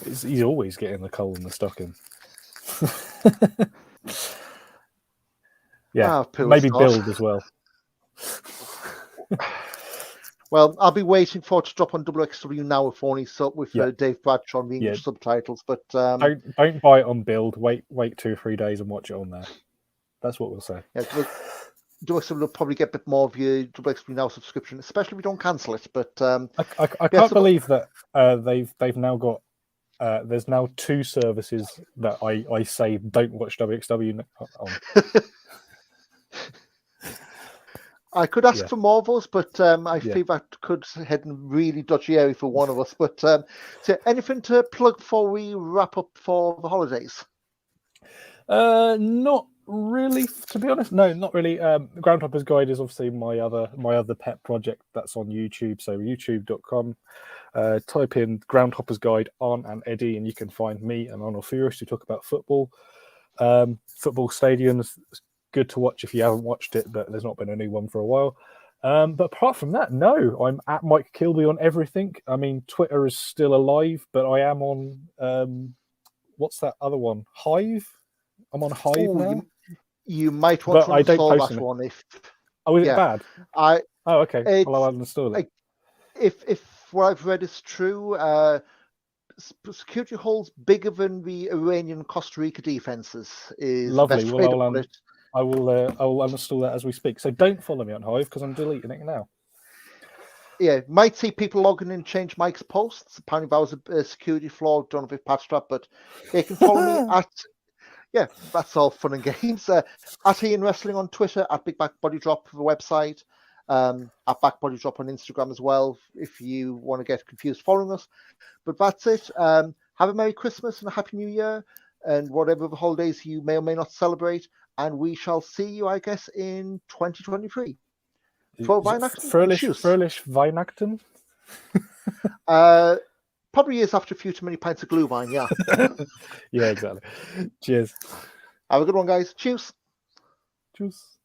He's always getting the coal in the stocking. Maybe Build as well. Well, I'll be waiting for it to drop on WXW Now with Dave Bradshaw on the English subtitles. But don't buy it on Build. Wait 2 or 3 days and watch it on there. That's what we'll say. Yeah, WXW will probably get a bit more of your WXW Now subscription, especially if we don't cancel it. But I can't believe that they've now got. There's now 2 services that I say don't watch WXW on. I could ask for more of us, but I feel that could head in a really dodgy area for one of us. But so anything to plug before we wrap up for the holidays? Not really, to be honest. No, not really. Groundhoppers Guide is obviously my other pet project that's on YouTube. So youtube.com. Type in Groundhoppers Guide, Arndt and Eddie, and you can find me and Arnold Furious to talk about football. Football stadiums. Good to watch if you haven't watched it, but there's not been a new one for a while. But apart from that, no, I'm at Mike Kilby on everything. I mean, Twitter is still alive, but I am on what's that other one? Hive? I'm on Hive now. You might want to install that one. Is it bad? Okay. Well, I'll uninstall it. If what I've read is true, security holes bigger than the Iranian Costa Rica defenses is Lovely. the best way to Well, put it. I will uninstall that as we speak. So don't follow me on Hive because I'm deleting it now. Yeah, might see people logging in change Mike's posts. Apparently that was a security flaw. Don't know if it patched up, but you can follow me at, yeah, that's all fun and games. At Ian Wrestling on Twitter, at Big Back Body Drop for the website, at Back Body Drop on Instagram as well, if you want to get confused following us. But that's it. Have a Merry Christmas and a Happy New Year, and whatever the holidays you may or may not celebrate. And we shall see you, I guess, in 2023. Fröhlich Weihnachten? Probably is after a few too many pints of glue wine, yeah. Yeah, exactly. Cheers. Have a good one, guys. Cheers. Cheers.